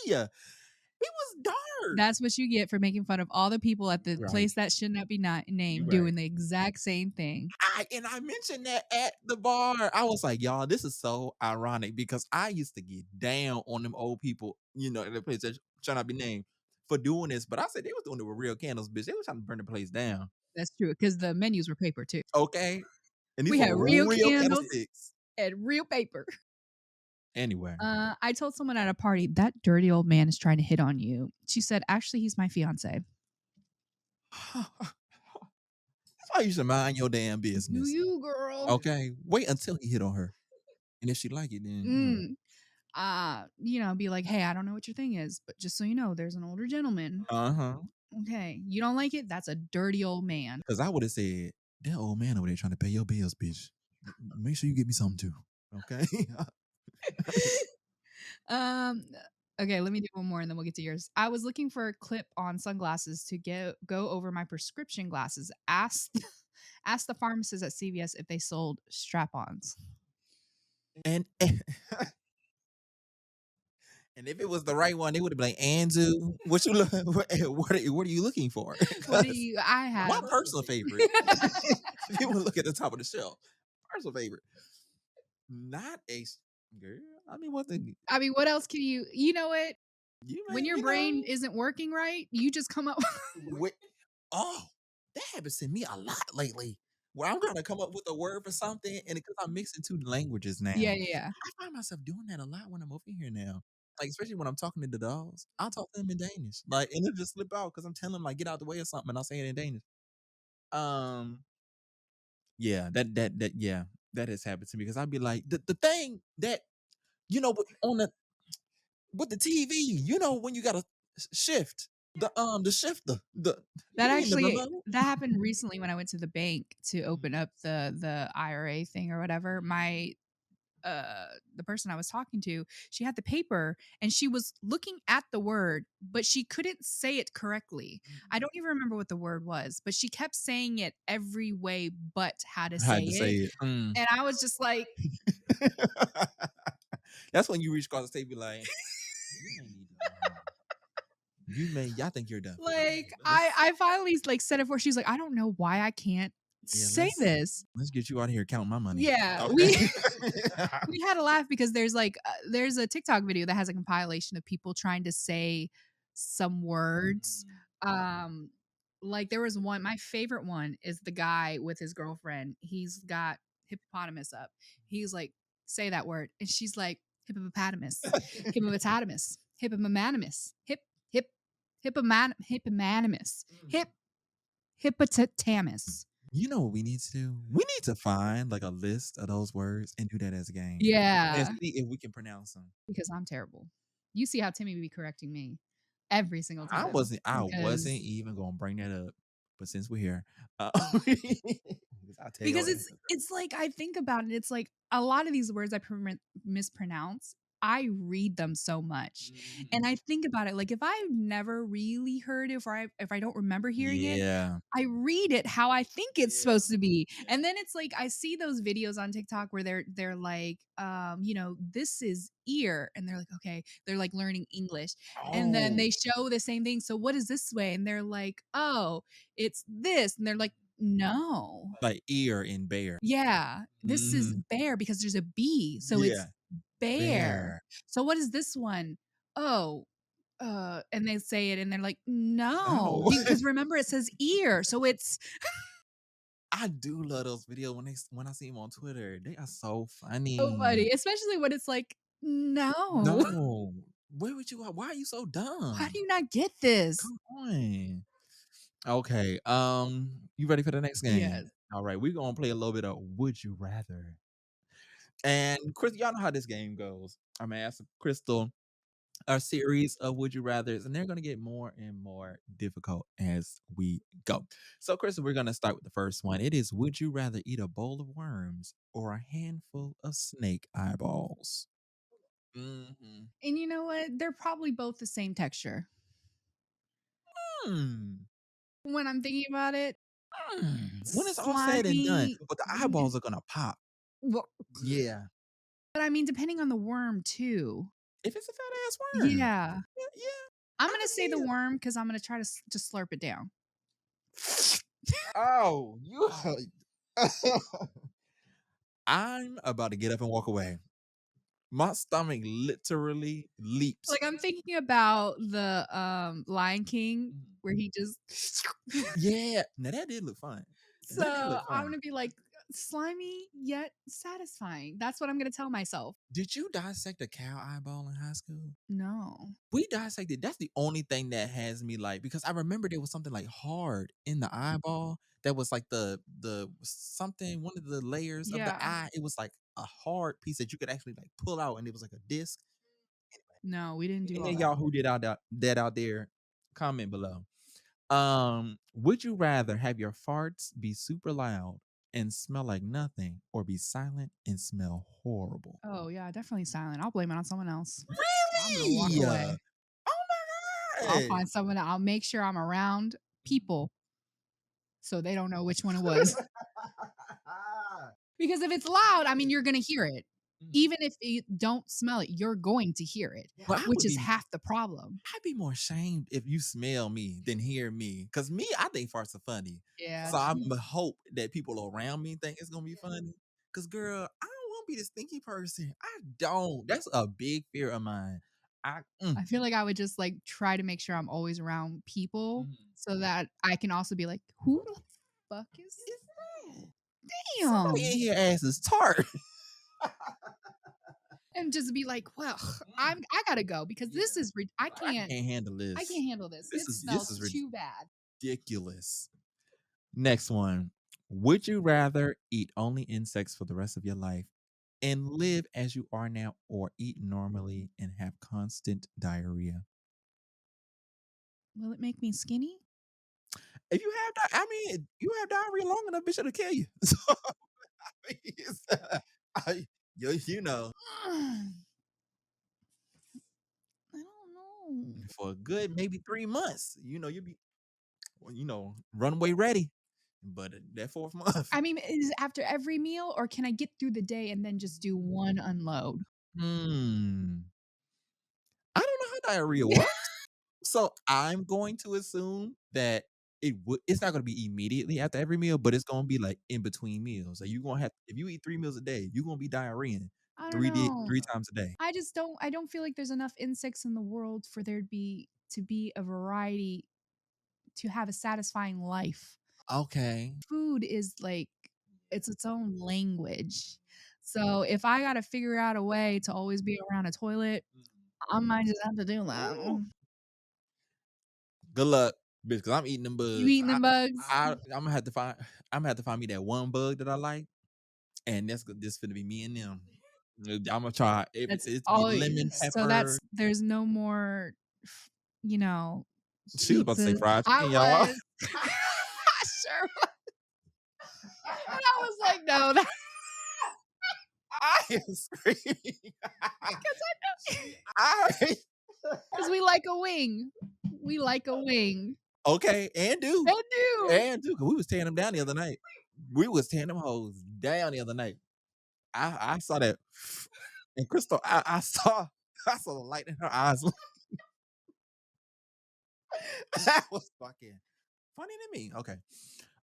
see. It was dark. That's what you get for making fun of all the people at the Right. place that should not be not You named right. doing the exact same thing. I mentioned that at the bar. I was like, y'all, this is so ironic because I used to get down on them old people, in the place that trying not to be named for doing this. But I said they was doing it with real candles, bitch. They was trying to burn the place down. That's true because the menus were paper too. Okay. And these We had were real real candles candlesticks. and real paper. Anyway. I told someone at a party that dirty old man is trying to hit on you. She said, actually, he's my fiance. That's why you should mind your damn Do business. you, girl? Okay, wait until he hit on her, and if she like it, then Mm. Be like, hey, I don't know what your thing is, but just so you know, there's an older gentleman. uh-huh. Okay, you don't like it? That's a dirty old man. Because I would have said, that old man over there trying to pay your bills, bitch. Make sure you get me something too. Okay. Um, okay, let me do one more and then we'll get to yours. I was looking for a clip on sunglasses to go over my prescription glasses. Asked the pharmacist at CVS if they sold strap-ons. and and if it was the right one, they would have been like, Anzu, what you look what are you looking for? What do Because you I my have personal favorite, if you want to look at the top of the shelf, personal favorite. Not a girl. I mean, what the I mean, what else can you know what? you When may your you know brain isn't working right, you just come up with oh that happens to me a lot lately. Where I'm gonna come up with a word for something, and because I'm mixing two languages Yeah, now, yeah, yeah. I find myself doing that a lot when I'm over here now. Like especially when I'm talking to the dogs, I'll talk to them in Danish, like, and it'll just slip out because I'm telling them like get out the way or something, and I'll say it in Danish. Um, yeah, yeah, that has happened to me because I'd be like the thing that on the TV, when you gotta shift the shifter, That the actually remote. that happened recently when I went to the bank to open up the IRA thing or whatever. The person I was talking to, she had the paper and she was looking at the word, but she couldn't say it correctly. I don't even remember what the word was, but she kept saying it every way but how to I say had to say it. it. And I was just like, That's when you reach across the table, like, you may need to. Y'all think you're done. I finally like said it for she's like, I don't know why I can't Yeah, say this. let's get you out of here counting my money. Yeah, Okay. we had a laugh because there's a TikTok video that has a compilation of people trying to say some words. Um, like there was one, my favorite one is the guy with his girlfriend. He's got hippopotamus up. He's like, say that word, and she's like, hippopotamus, hippopotamus, hippopotamus, hip, hippopotamus, hippopotamus. You know what we need to do? We need to find like a list of those words and do that as a game and Yeah. see if we can pronounce them. Because I'm terrible. You see how Timmy be correcting me every single I time wasn't I wasn't because even gonna bring that up, but since we're here, I'll tell your because ass. it's like I think about it, it's like a lot of these words I mispronounce. I read them so much, and I think about it like if I've never really heard it, or if I don't remember hearing it, Yeah. I read it how I think it's supposed to be. And then it's like I see those videos on TikTok where they're like, this is ear. And they're like, okay, they're like learning English. And then Oh, they show the same thing. So what is this way? And they're like, oh, it's this. And they're like, no. like ear and bear. Yeah, this is Mhm. bear because there's a B. So Yeah, it's bear. bear. So what is this one? Oh, and they say it and they're like, no, No. because remember it says ear. So it's I do love those videos when I see them on Twitter. They are so so funny. funny, especially when it's like, "No, No. Why are you so why dumb? do you not get this?" Come on. Okay, you ready for the next game? Yes. All right, we're gonna play a little bit of Would You Rather. And Chris, y'all know how this game goes. I'm gonna ask Crystal a series of Would You Rathers, and they're gonna get more and more difficult as we go. So, Crystal, we're gonna start with the first one. It is Would you rather eat a bowl of worms or a handful of snake eyeballs? Mhm. And you know what? They're probably both the same texture. Hmm. When I'm thinking about it, When it's all said and done, slimy. but the eyeballs are gonna pop. Well, Yeah. but I mean, depending on the worm too. If it's a fat ass worm. Yeah. Yeah, yeah, I'm I gonna can say see the it. worm because I'm gonna try to just slurp it down. Oh, you I'm about to get up and walk away. My stomach literally leaps. Like I'm thinking about the Lion King where he just Yeah. Now that did look fun. so That did look I'm fun. gonna be like slimy yet satisfying. That's what I'm gonna tell myself. Did you dissect a cow eyeball in high school? No. We dissected. That's the only thing that has me like because I remember there was something like hard in the eyeball that was like the something one of the layers of the Yeah. eye. It was like a hard piece that you could actually like pull out, and it was like a disc. No, we didn't do Any all of that. y'all who did that out there, comment below. Would you rather have your farts be super loud and smell like nothing, or be silent and smell horrible? Oh, yeah, definitely silent. I'll blame it on someone else. I'm gonna walk Really? away. Oh my I'll god! find someone I'll make sure I'm around people so they don't know which one it was. Because if it's loud, I mean, you're gonna hear it. Even if you don't smell it, you're going to hear it, But I which would is be half the problem. I'd be more ashamed if you smell me than hear me. Cause me, I think farts are funny. Yeah, So I'm true. gonna hope that people around me think it's gonna be funny. Cause girl, I don't want to be the stinky person. I don't. That's a big fear of mine. I I feel like I would just, like, try to make sure I'm always around people so that I can also be like, "Who the fuck is somebody in damn?" here ass is tart. And just be like, "Well, I gotta go because this is I can't handle I this. can't handle this. It This smells is too bad." ridiculous. Next one. Would you rather eat only insects for the rest of your life and live as you are now, or eat normally and have constant diarrhea? Will it make me skinny? If you have I mean, you have diarrhea long enough, bitch, it'll kill you. So, I mean, I you know, I don't know. for a good maybe 3 months, you'll be, well, runway ready. But that 4th month, I mean, is it after every meal, or can I get through the day and then just do one unload? hmm, I don't know how diarrhea works. So I'm going to assume that it's not gonna be immediately after every meal, but it's gonna be like in between meals. Like you gonna have if you eat 3 meals a day, you're gonna be diarrheaing I don't know. 3 times a day. I don't feel like there's enough insects in the world for there to be a variety to have a satisfying life. Okay. Food is like it's its own language. So if I gotta figure out a way to always be around a toilet, I might just have to do that. Ooh. Good luck, bitch, because I'm eating them You bugs. eating them bugs? I'm gonna have to find me that one bug that I like, and this finna be me and them. Imma try That's it to be all lemon so pepper. that's there's no more, you know, She was about to say pizza. fried I chicken, y'all. was. I sure was. And I was like, "No, that I am screaming. 'cause I 'cause we like a wing. We like a wing." okay, and do. They do. And do, 'cause we was tearing them down the other night. We was tearing them hoes down the other night. I saw that and Crystal, I saw the light in her eyes. That was fucking funny to me. Okay.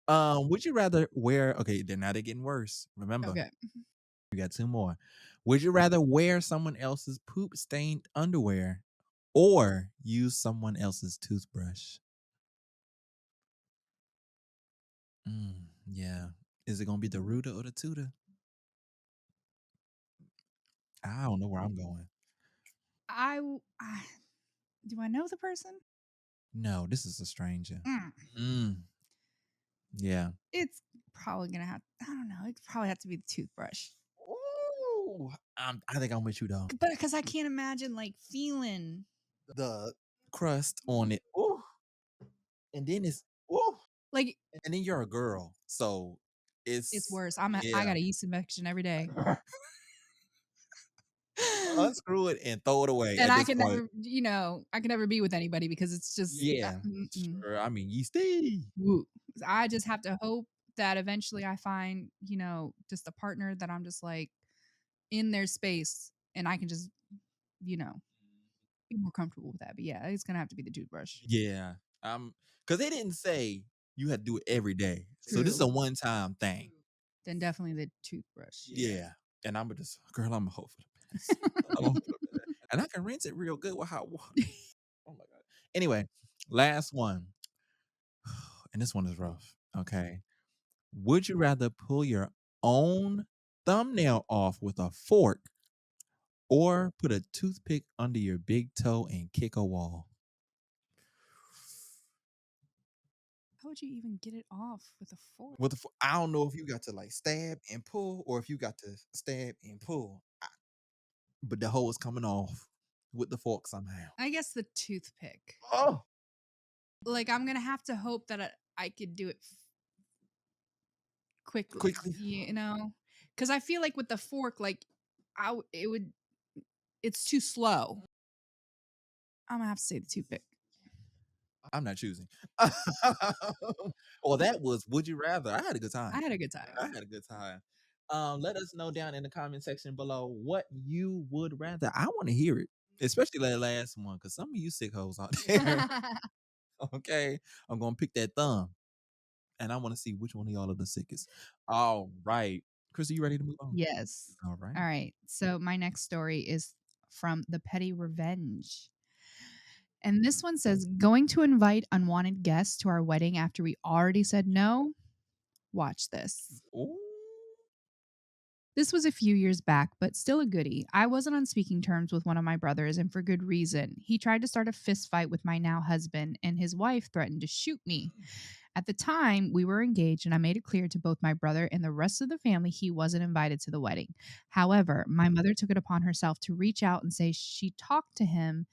Would you rather wear okay, then now they're getting worse. Remember, Okay. we got 2 more. Would you rather wear someone else's poop stained underwear or use someone else's toothbrush? Yeah. Is it gonna be the rooter or the tutor? I don't know where I'm going. I w I do I know the person? No, this is a stranger. Mm. Mm, yeah. It's probably gonna have I don't know, it probably have to be the toothbrush. Ooh, I think I'm with you though. But because I can't imagine, like, feeling The crust on it. Ooh, and then it's ooh, like, and then you're a girl, so it's it's worse. I yeah. got a yeast infection every day. Unscrew it and throw it away And at I this can point. never, I can never be with anybody because it's just, Yeah, mm-mm. sure. I mean, yeasty. Woo. I just have to hope that eventually I find, just a partner that I'm just like in their space and I can just, you know, be more comfortable with that. But yeah, it's gonna have to be the toothbrush. Yeah. Because they didn't say you had to do it every day. So this is True. a one-time thing. Then definitely the toothbrush. Yeah. Yeah. And I'm just, girl, I'm gonna hope for the best. I'm gonna hope for the best. And I can rinse it real good with hot water. Oh my God. Anyway, last one. And this one is rough. Okay. Would you rather pull your own thumbnail off with a fork or put a toothpick under your big toe and kick a wall? How would you even get it off with a fork? What the I don't know if you got to like stab and pull or if you got to stab and pull, but the hole is coming off with the fork somehow. I guess the toothpick. Oh, Like, I'm gonna have to hope that I could do it quickly, quickly. you know? Because I feel like with the fork, like, it would it's too slow. I'm gonna have to say the toothpick. I'm not choosing. Well, that was Would You Rather. I had a good I time. had a good I time. had a good time. Let us know down in the comment section below what you would rather. I want to hear it, especially that last one, because some of you sick hoes out there. Okay, I'm gonna pick that thumb, and I want to see which one of y'all are the sickest. All right, Chris, are you ready to move on? Yes. All right. All right. So my next story is from The Petty Revenge. And this one says, going to invite unwanted guests to our wedding after we already said no. Watch this. Ooh. This was a few years back, but still a goodie. I wasn't on speaking terms with one of my brothers, and for good reason. He tried to start a fist fight with my now husband, and his wife threatened to shoot me. At the time, we were engaged, and I made it clear to both my brother and the rest of the family he wasn't invited to the wedding. However, my mother took it upon herself to reach out and say she talked to him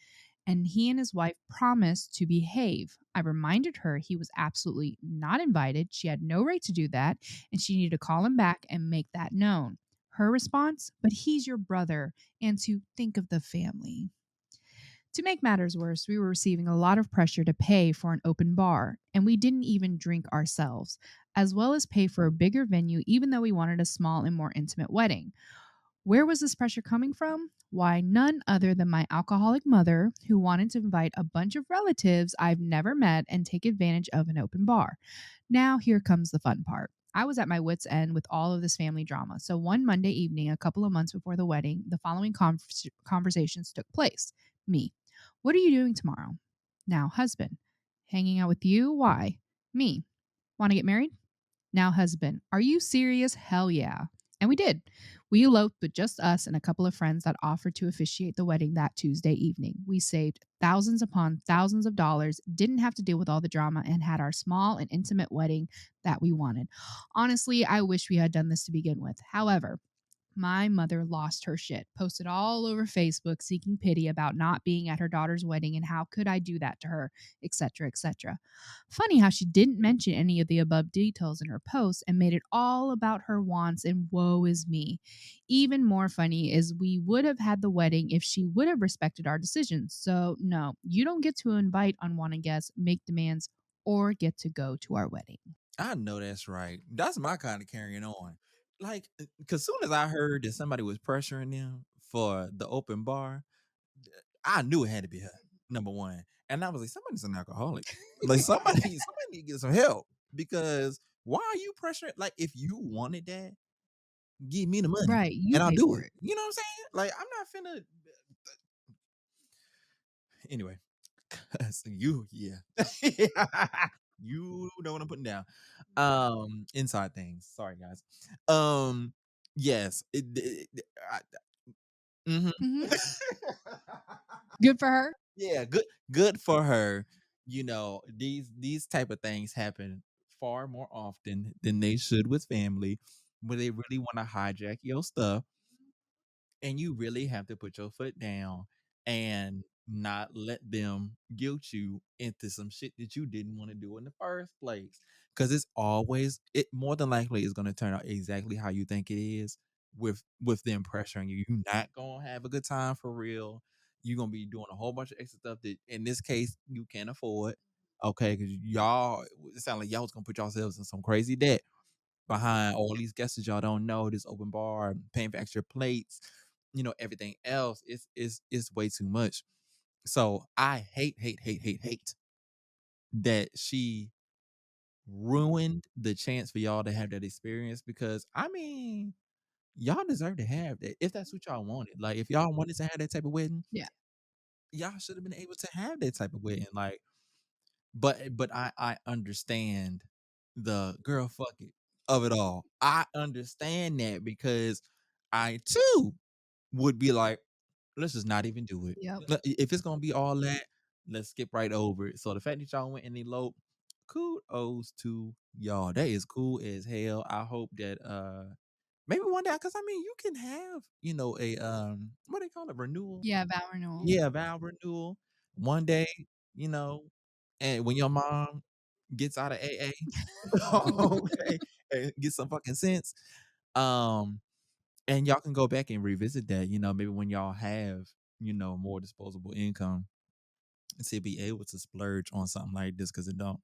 and he and his wife promised to behave. I reminded her he was absolutely not invited. She had no right to do that, and she needed to call him back and make that known. Her response, but he's your brother, and to think of the family. To make matters worse, we were receiving a lot of pressure to pay for an open bar, and we didn't even drink ourselves, as well as pay for a bigger venue, even though we wanted a small and more intimate wedding. Where was this pressure coming from? Why, none other than my alcoholic mother, who wanted to invite a bunch of relatives I've never met and take advantage of an open bar. Now, here comes the fun part. I was at my wits' end with all of this family drama. So, one Monday evening, a couple of months before the wedding, the following conversations took place. Me, what are you doing tomorrow? Now, husband, hanging out with you? Why? Me, want to get married? Now, husband, are you serious? Hell yeah. And we did. We eloped with just us and a couple of friends that offered to officiate the wedding that Tuesday evening. We saved thousands upon thousands of dollars, didn't have to deal with all the drama, and had our small and intimate wedding that we wanted. Honestly, I wish we had done this to begin with. However, my mother lost her shit, posted all over Facebook seeking pity about not being at her daughter's wedding and how could I do that to her, etc., etc. Funny how she didn't mention any of the above details in her post and made it all about her wants and woe is me. Even more funny is we would have had the wedding if she would have respected our decisions. So, no, you don't get to invite unwanted guests, make demands, or get to go to our wedding. I know that's right. That's my kind of carrying on. Like, cause soon as I heard that somebody was pressuring them for the open bar, I knew it had to be her. Number one, and I was like, somebody's an alcoholic. Like somebody need to get some help because why are you pressuring? Like, if you wanted that, give me the money Right, you and I'll pay do for it. it. You know what I'm saying? Like, I'm not finna. Anyway, so yeah, you know what I'm putting down. Inside things. Sorry, guys. Yes. Mhm. Mhm. Good for her. Yeah, good for her. You know, these type of things happen far more often than they should with family, where they really want to hijack your stuff and you really have to put your foot down and not let them guilt you into some shit that you didn't want to do in the first place. Cause it's always it more than likely is gonna turn out exactly how you think it is with them pressuring you. You're not gonna have a good time for real. You're gonna be doing a whole bunch of extra stuff that in this case you can't afford. Okay, because y'all it sounds like y'all was gonna put yourselves in some crazy debt behind all these guests that y'all don't know, this open bar, paying for extra plates, everything else is way too much. So I hate that she ruined the chance for y'all to have that experience because I mean, y'all deserve to have that if that's what y'all wanted. Like if y'all wanted to have that type of wedding, Yeah. y'all should have been able to have that type of wedding. Like, but I understand the girl, fuck it. of it all. I understand that because I too would be like, let's just not even do it. Yep. If it's gonna be all that, let's skip right over it. So the fact that y'all went and eloped, kudos to y'all. That is cool as hell. I hope that maybe one day, because I mean you can have, a what they call it, renewal. Yeah, vow renewal. Yeah, vow renewal. One day, you know, and when your mom gets out of AA, okay, and get some fucking sense. Um, and y'all can go back and revisit that, maybe when y'all have, more disposable income to be able to splurge on something like this because it don't,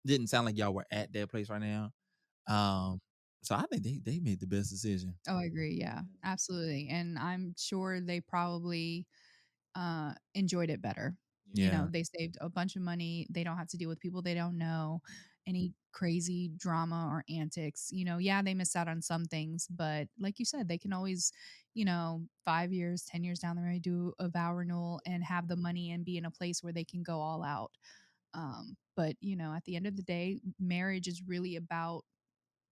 didn't sound like y'all were at that place right now. Um, so I think they made the best decision. Oh, I agree. Yeah, absolutely. And I'm sure they probably enjoyed it better. You know, Yeah. they saved a bunch of money. They don't have to deal with people they don't know, any crazy drama or antics. You know, yeah, they miss out on some things, but like you said, they can always, 5 years, 10 years down the road, do a vow renewal and have the money and be in a place where they can go all out. But, at the end of the day, marriage is really about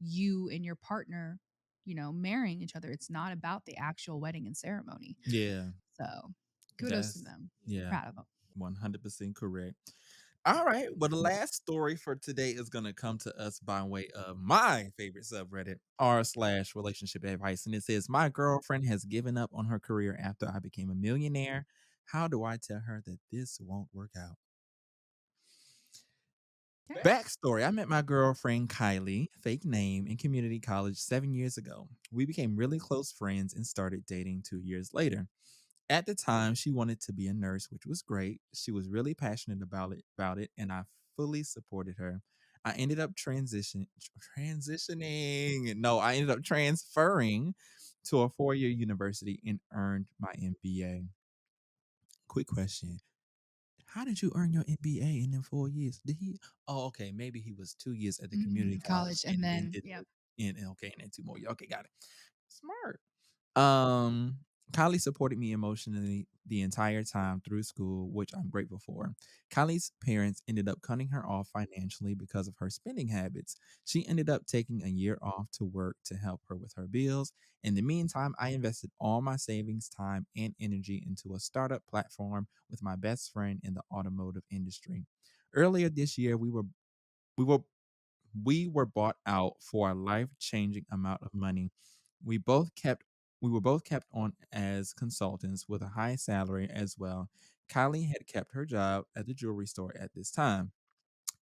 you and your partner, marrying each other. It's not about the actual wedding and ceremony. Yeah. So kudos to That's them. yeah. Proud of them. 100% correct. All right. Well, the last story for today is going to come to us by way of my favorite subreddit, r/relationship advice. And it says, my girlfriend has given up on her career after I became a millionaire. How do I tell her that this won't work out? Okay. Backstory: I met my girlfriend Kylie, fake name, in community college 7 years ago. We became really close friends and started dating 2 years later. At the time, she wanted to be a nurse, which was great. She was really passionate about it, and I fully supported her. I ended up transitioning. No, I ended up transferring to a 4-year university and earned my MBA. Quick question: how did you earn your MBA in them 4 years? Did he? Oh, okay. Maybe he was 2 years at the community college College, and and then then did yep. okay, and then 2 more. Okay, got it. Smart. Um, Kylie supported me emotionally the entire time through school, which I'm grateful for. Kylie's parents ended up cutting her off financially because of her spending habits. She ended up taking a year off to work to help her with her bills. In the meantime, I invested all my savings, time, and energy into a startup platform with my best friend in the automotive industry. Earlier this year, we were we were bought out for a life-changing amount of money. We both kept we were both kept on as consultants with a high salary as well. Kylie had kept her job at the jewelry store at this time.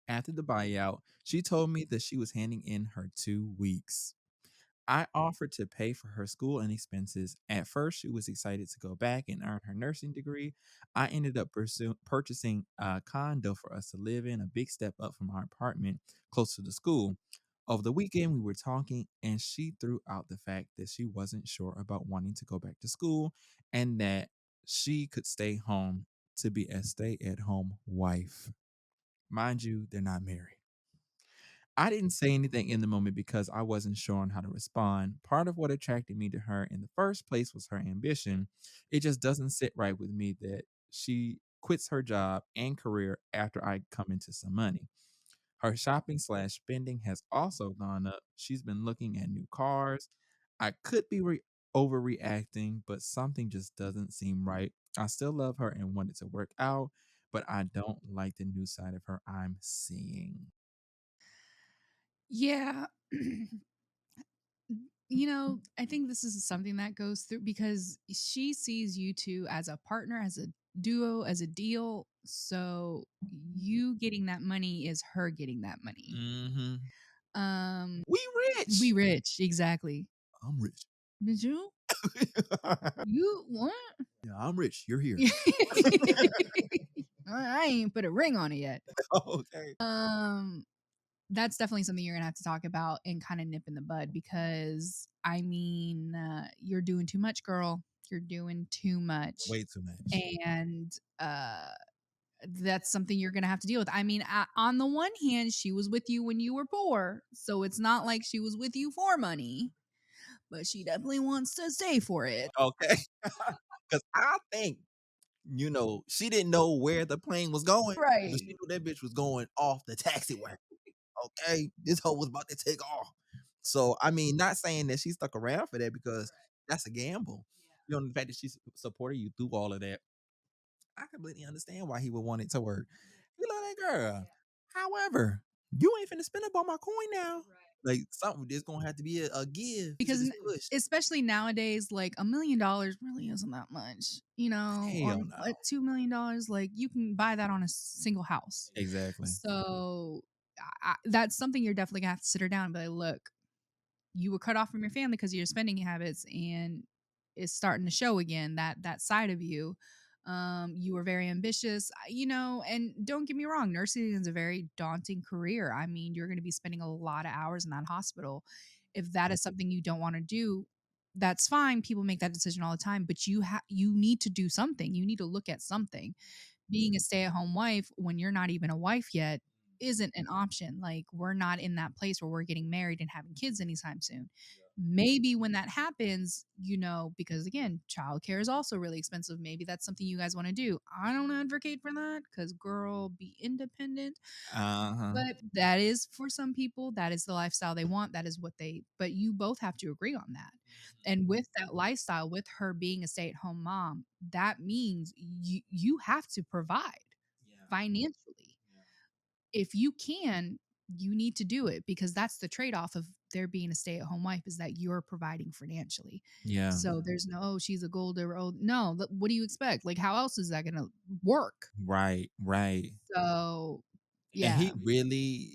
After the buyout, she told me that she was handing in her 2 weeks. I offered to pay for her school and expenses. At first, she was excited to go back and earn her nursing degree. I ended up purchasing a condo for us to live in, a big step up from our apartment close to the school. Over the weekend, we were talking, and she threw out the fact that she wasn't sure about wanting to go back to school and that she could stay home to be a stay at home wife. Mind you, they're not married. I didn't say anything in the moment because I wasn't sure on how to respond. Part of what attracted me to her in the first place was her ambition. It just doesn't sit right with me that she quits her job and career after I come into some money. Her shopping/spending has also gone up. She's been looking at new cars. I could be overreacting, but something just doesn't seem right. I still love her and want it to work out, but I don't like the new side of her I'm seeing. Yeah. I think this is something that goes through because she sees you two as a partner, as a duo, as a deal. So you getting that money is her getting that money. Mhm. Um, We we rich. rich, exactly. I'm rich. Did you? You what? Yeah, I'm rich. You're here. I ain't put a ring on it yet. Okay. Um, that's definitely something you're gonna have to talk about and kind of nip in the bud because you're doing too much, girl. You're doing too much, Way too much. and that's something you're gonna have to deal with. On the one hand, she was with you when you were poor, so it's not like she was with you for money, but she definitely wants to stay for it. Okay. Because I think, she didn't know where the plane was going, but Right. she knew that bitch was going off the taxiway. Okay. This hoe was about to take off. So, I mean, not saying that she stuck around for that because that's a gamble. You know, the fact that she supported you through all of that, I completely understand why he would want it to work. You love that girl. However, you ain't finna spend up all my coin now. Like something, there's gonna have to be a give to Because this push. especially nowadays, like $1 million really isn't that much, or Hell no. like $2 million, like you can buy that on a single house. Exactly. So that's something you're definitely gonna have to sit her down and be like, look, you were cut off from your family because of your spending habits, and it's starting to show again, that side of you. You were very ambitious, and don't get me wrong, nursing is a very daunting career. I mean, you're going to be spending a lot of hours in that hospital. If that is something you don't want to do, that's fine. People make that decision all the time, but you need to do something. You need to look at something. Being a stay-at-home wife when you're not even a wife yet isn't an option. Like, we're not in that place where we're getting married and having kids anytime soon. Maybe when that happens, because again, childcare is also really expensive. Maybe that's something you guys want to do. I don't advocate for that because, girl, be independent. Uh-huh. But that is for some people, that is the lifestyle they want. That is but you both have to agree on that. And with that lifestyle, with her being a stay at home mom, that means you have to provide financially. If you can, you need to do it because that's the trade off of there being a stay at home wife, is that you're providing financially. Yeah. So there's no, oh, she's a golden old. No, what do you expect? Like, how else is that going to work? Right, right. So, And yeah. he really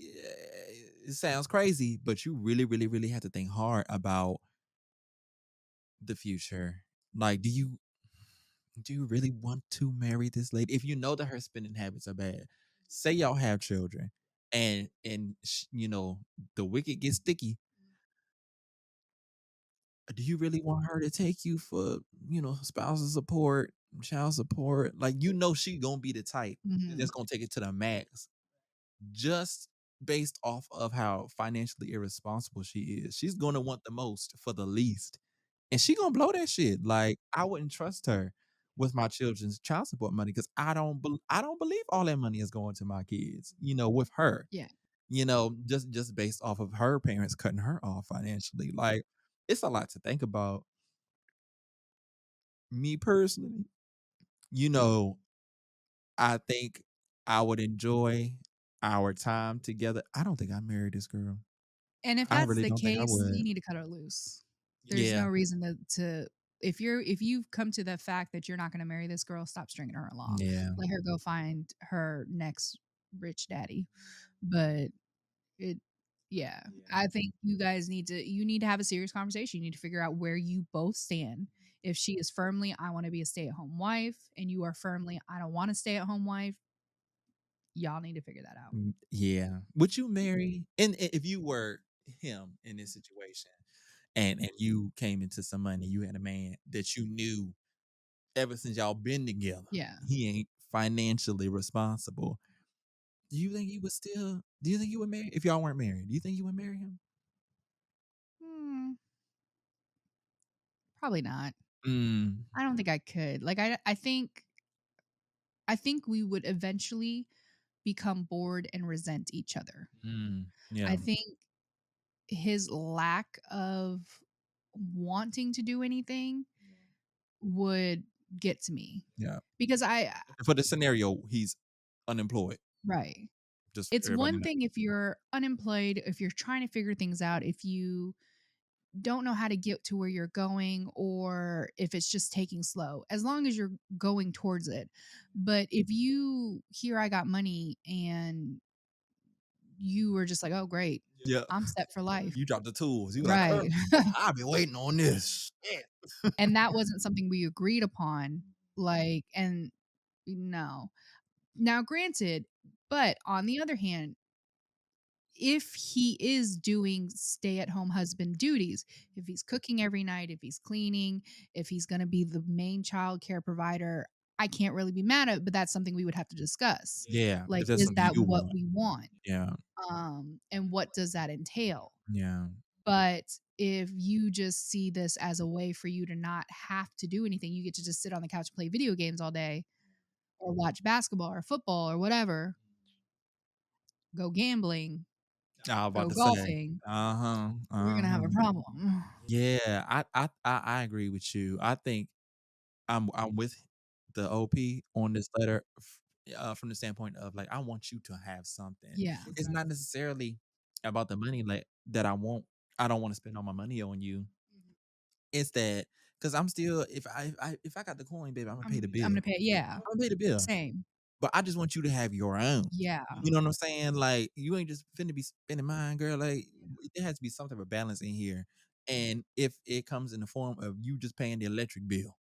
it sounds crazy, but you really, really, really have to think hard about the future. Like, do you really want to marry this lady? If you know that her spending habits are bad, say y'all have children and the wicket gets sticky. Do you really want her to take you for, spousal support, child support? Like, she gonna be the type Mhm. that's gonna take it to the max just based off of how financially irresponsible she is. She's gonna want the most for the least. And she gonna blow that shit. Like, I wouldn't trust her with my children's child support money because I don't believe all that money is going to my kids, with her. Yeah. Just based off of her parents cutting her off financially. Like, it's a lot to think about. Me personally, you know, I think I would enjoy our time together. I don't think I married this girl. And if I that's really the don't think I case, would. you need to cut her loose. There's no Yeah. reason to if you've come to the fact that you're not going to marry this girl, stop stringing her along. Yeah. Let her go find her next rich daddy. But it yeah, I think you need to have a serious conversation. You need to figure out where you both stand. If she is firmly, I want to be a stay-at-home wife, and you are firmly, I don't want to stay-at-home wife, y'all need to figure that out. Yeah. Would you marry and if you were him in this situation and you came into some money, you had a man that you knew ever since y'all been together, Yeah. he ain't financially responsible. Do you think you would marry if y'all weren't married? Do you think you would marry him? Hmm, probably not. Mm, I don't think I could. Like, I think we would eventually become bored and resent each other. I yeah, think his lack of wanting to do anything would get to me yeah. because For the scenario, he's unemployed. right. Just for It's everybody to one know. thing if you're unemployed, if you're trying to figure things out, if you don't know how to get to where you're going, or if it's just taking slow, as long as you're going towards it. But if you hear I got money and you were just like, oh, great, Yeah. I'm set for life. You dropped the tools. You like, Right. I've been waiting on this. Shit. And that wasn't something we agreed upon. Like, and no. Now, granted, but on the other hand, if he is doing stay at home husband duties, if he's cooking every night, if he's cleaning, if he's going to be the main child care provider, I can't really be mad at it, but that's something we would have to discuss. Yeah, Like, if that's is something that you what want. we want? Yeah, And what does that entail? yeah. But if you just see this as a way for you to not have to do anything, you get to just sit on the couch and play video games all day or watch basketball or football or whatever, go gambling. I was about go to say. golfing, Uh-huh, we're gonna have uh-huh. a problem. Yeah, I agree with you. I think I'm with the OP on this letter from the standpoint of, like, I want you to have something. Yeah. It's not necessarily about the money, like, that I don't wanna spend all my money on you. It's that because 'cause I'm still if I got the coin, baby, Imma pay the I'm gonna bill. pay, yeah, Imma pay the bill. same. But I just want you to have your own. Yeah. You know what I'm saying? Like, you ain't just finna be spending mine, girl. Like, there has to be some type of balance in here. And if it comes in the form of you just paying the electric bill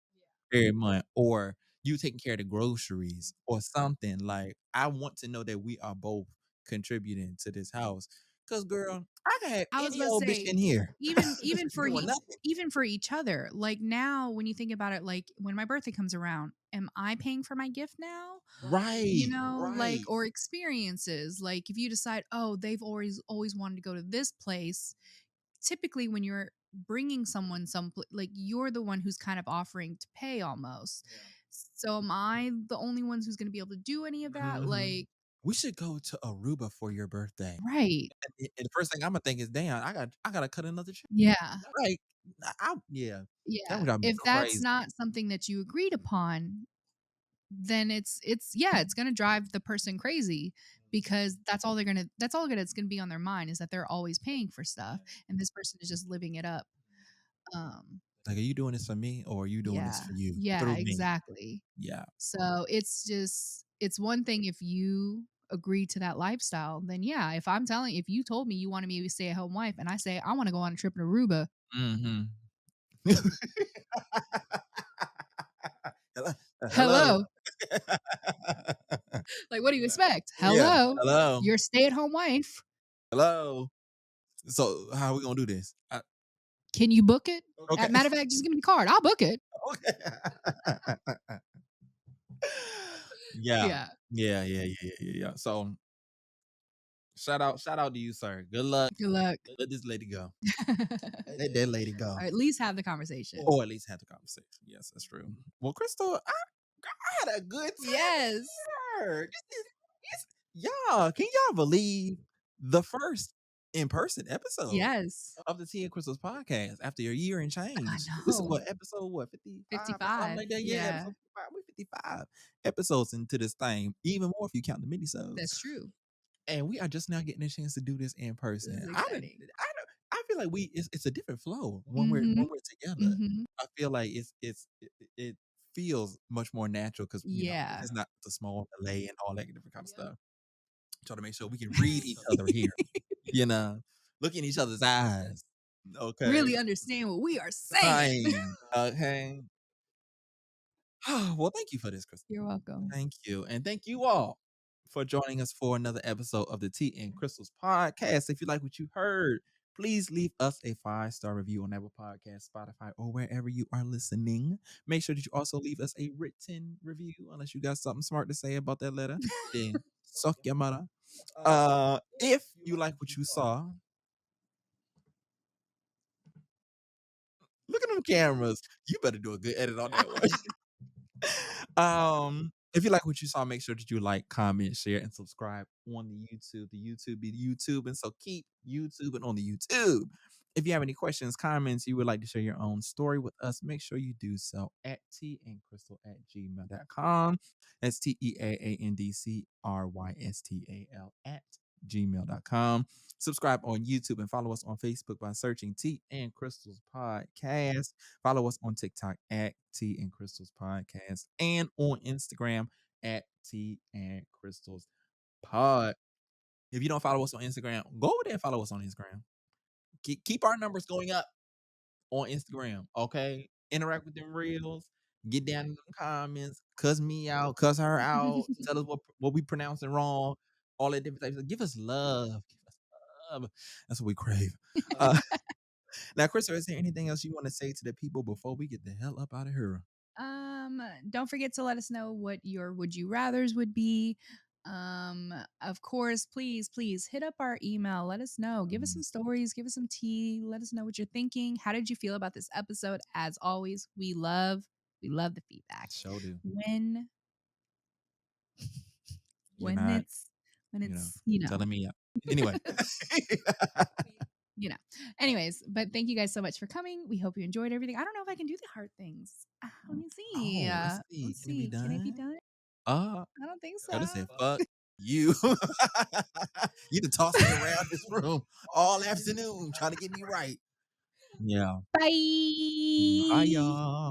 every month, or you taking care of the groceries or something, like, I want to know that we are both contributing to this house. Cause girl, I can have I was any about to old bitch say, in here even for doing nothing. even for each other, like, now when you think about it, like, when my birthday comes around, am I paying for my gift now? You Right, know, like, right. or experiences, like, if you decide, "Oh, they've always wanted to go to this place," typically when you're bringing someone like, you're the one who's kind of offering to pay almost. So am I the only ones who's gonna be able to do any of that? Mhm. Like, We should go to Aruba for your birthday. right. And the first thing Imma think is, "Damn, I gotta cut another check." Yeah. Like, yeah, that Yeah. would drive me If that's crazy. not something that you agreed upon, then it's yeah, it's gonna drive the person crazy because that's all it's gonna be on their mind is that they're always paying for stuff and this person is just living it up. Um, Like, "Are you doing this for me, or are you doing this yeah. for you, Yeah, through me?" exactly. Yeah. So it's one thing if you agree to that lifestyle, then yeah, if you told me you wanted me to be a stay-at-home wife and I say I want to go on a trip to Aruba, Mhm. Hello hello. hello. Like what do you expect? Yeah, Hello. hello, You're a stay-at-home wife. hello. So, how we gonna do this? Can you book it? Okay. Matter of fact, just give me the card. I'll book it. Okay. Yeah. Yeah. Yeah. So, shout out to you, sir. Good luck. Good luck. Let this lady go. Let that lady go. Or at least have the conversation. Or at least have the conversation. Yes, that's true. Well, Crystal, I had a good time Yes. here. Y'all, can y'all believe the first in-person episode Yes. of the Tea and Crystals podcast after a year and I change? This is know. what episode 55 or something 55. like that. Yeah, Yeah. episode 55. We're 55 episodes into this thing, even more if you count the minisodes. That's true. And we are just now getting a chance to do this in This is person. exciting. I feel like it's a different flow when Mhm. we're together. Mhm. I feel like it feels much more natural because Yeah. it's not the small delay and all that different kind of stuff. Try to make sure we can read each other here, you know, look in each other's eyes. Okay. Really understand what we are saying. Fine. Okay. Well, thank you for this, Chris. You're welcome. Thank you. And thank you all for joining us for another episode of the Tea and Crystals podcast. If you like what you heard, please leave us a 5-star review on Apple Podcast, Spotify, or wherever you are listening. Make sure that you also leave us a written review unless you got something smart to say about that letter. Then suck your mother. If you like what you saw, look at them cameras. You better do a good edit on that one. If you like what you saw, make sure that you like, comment, share, and subscribe on the YouTube. The YouTube be YouTube, and so keep YouTubing on the YouTube. If you have any questions, comments, you would like to share your own story with us, make sure you do so at teaandcrystal@gmail.com. That's teaandcrystal@gmail.com. Subscribe on YouTube and follow us on Facebook by searching Tea and Crystals Podcast. Follow us on TikTok at Tea and Crystals Podcast and on Instagram at Tea and Crystals Pod. If you don't follow us on Instagram, go over there and follow us on Instagram. Keep our numbers going up on Instagram, okay? Interact with them reels. Get down in the comments, cuss me out, cuss her out, tell us what we pronouncing wrong, all that different types. Give us love. Give us love. That's what we crave. Uh, now, Crystal, is there anything else you want to say to the people before we get the hell up out of here? Don't forget to let us know what your would you rathers would be. Of course, please hit up our email. Let us know. Give us some stories, give us some tea. Let us know what you're thinking. How did you feel about this episode? As always, we love the feedback. Show do. When You're when not, it's when you know, it's, you know, telling me Anyway. You know. Anyways, but thank you guys so much for coming. We hope you enjoyed everything. I don't know if I can do the hard things. Let me see. Oh, let's see. Let's Can it be see. Can it be done? done? Uh, I don't think gotta so. say, fuck you. You done tossed me around this room all afternoon trying to get me right. Yeah. Bye, Bye. y'all.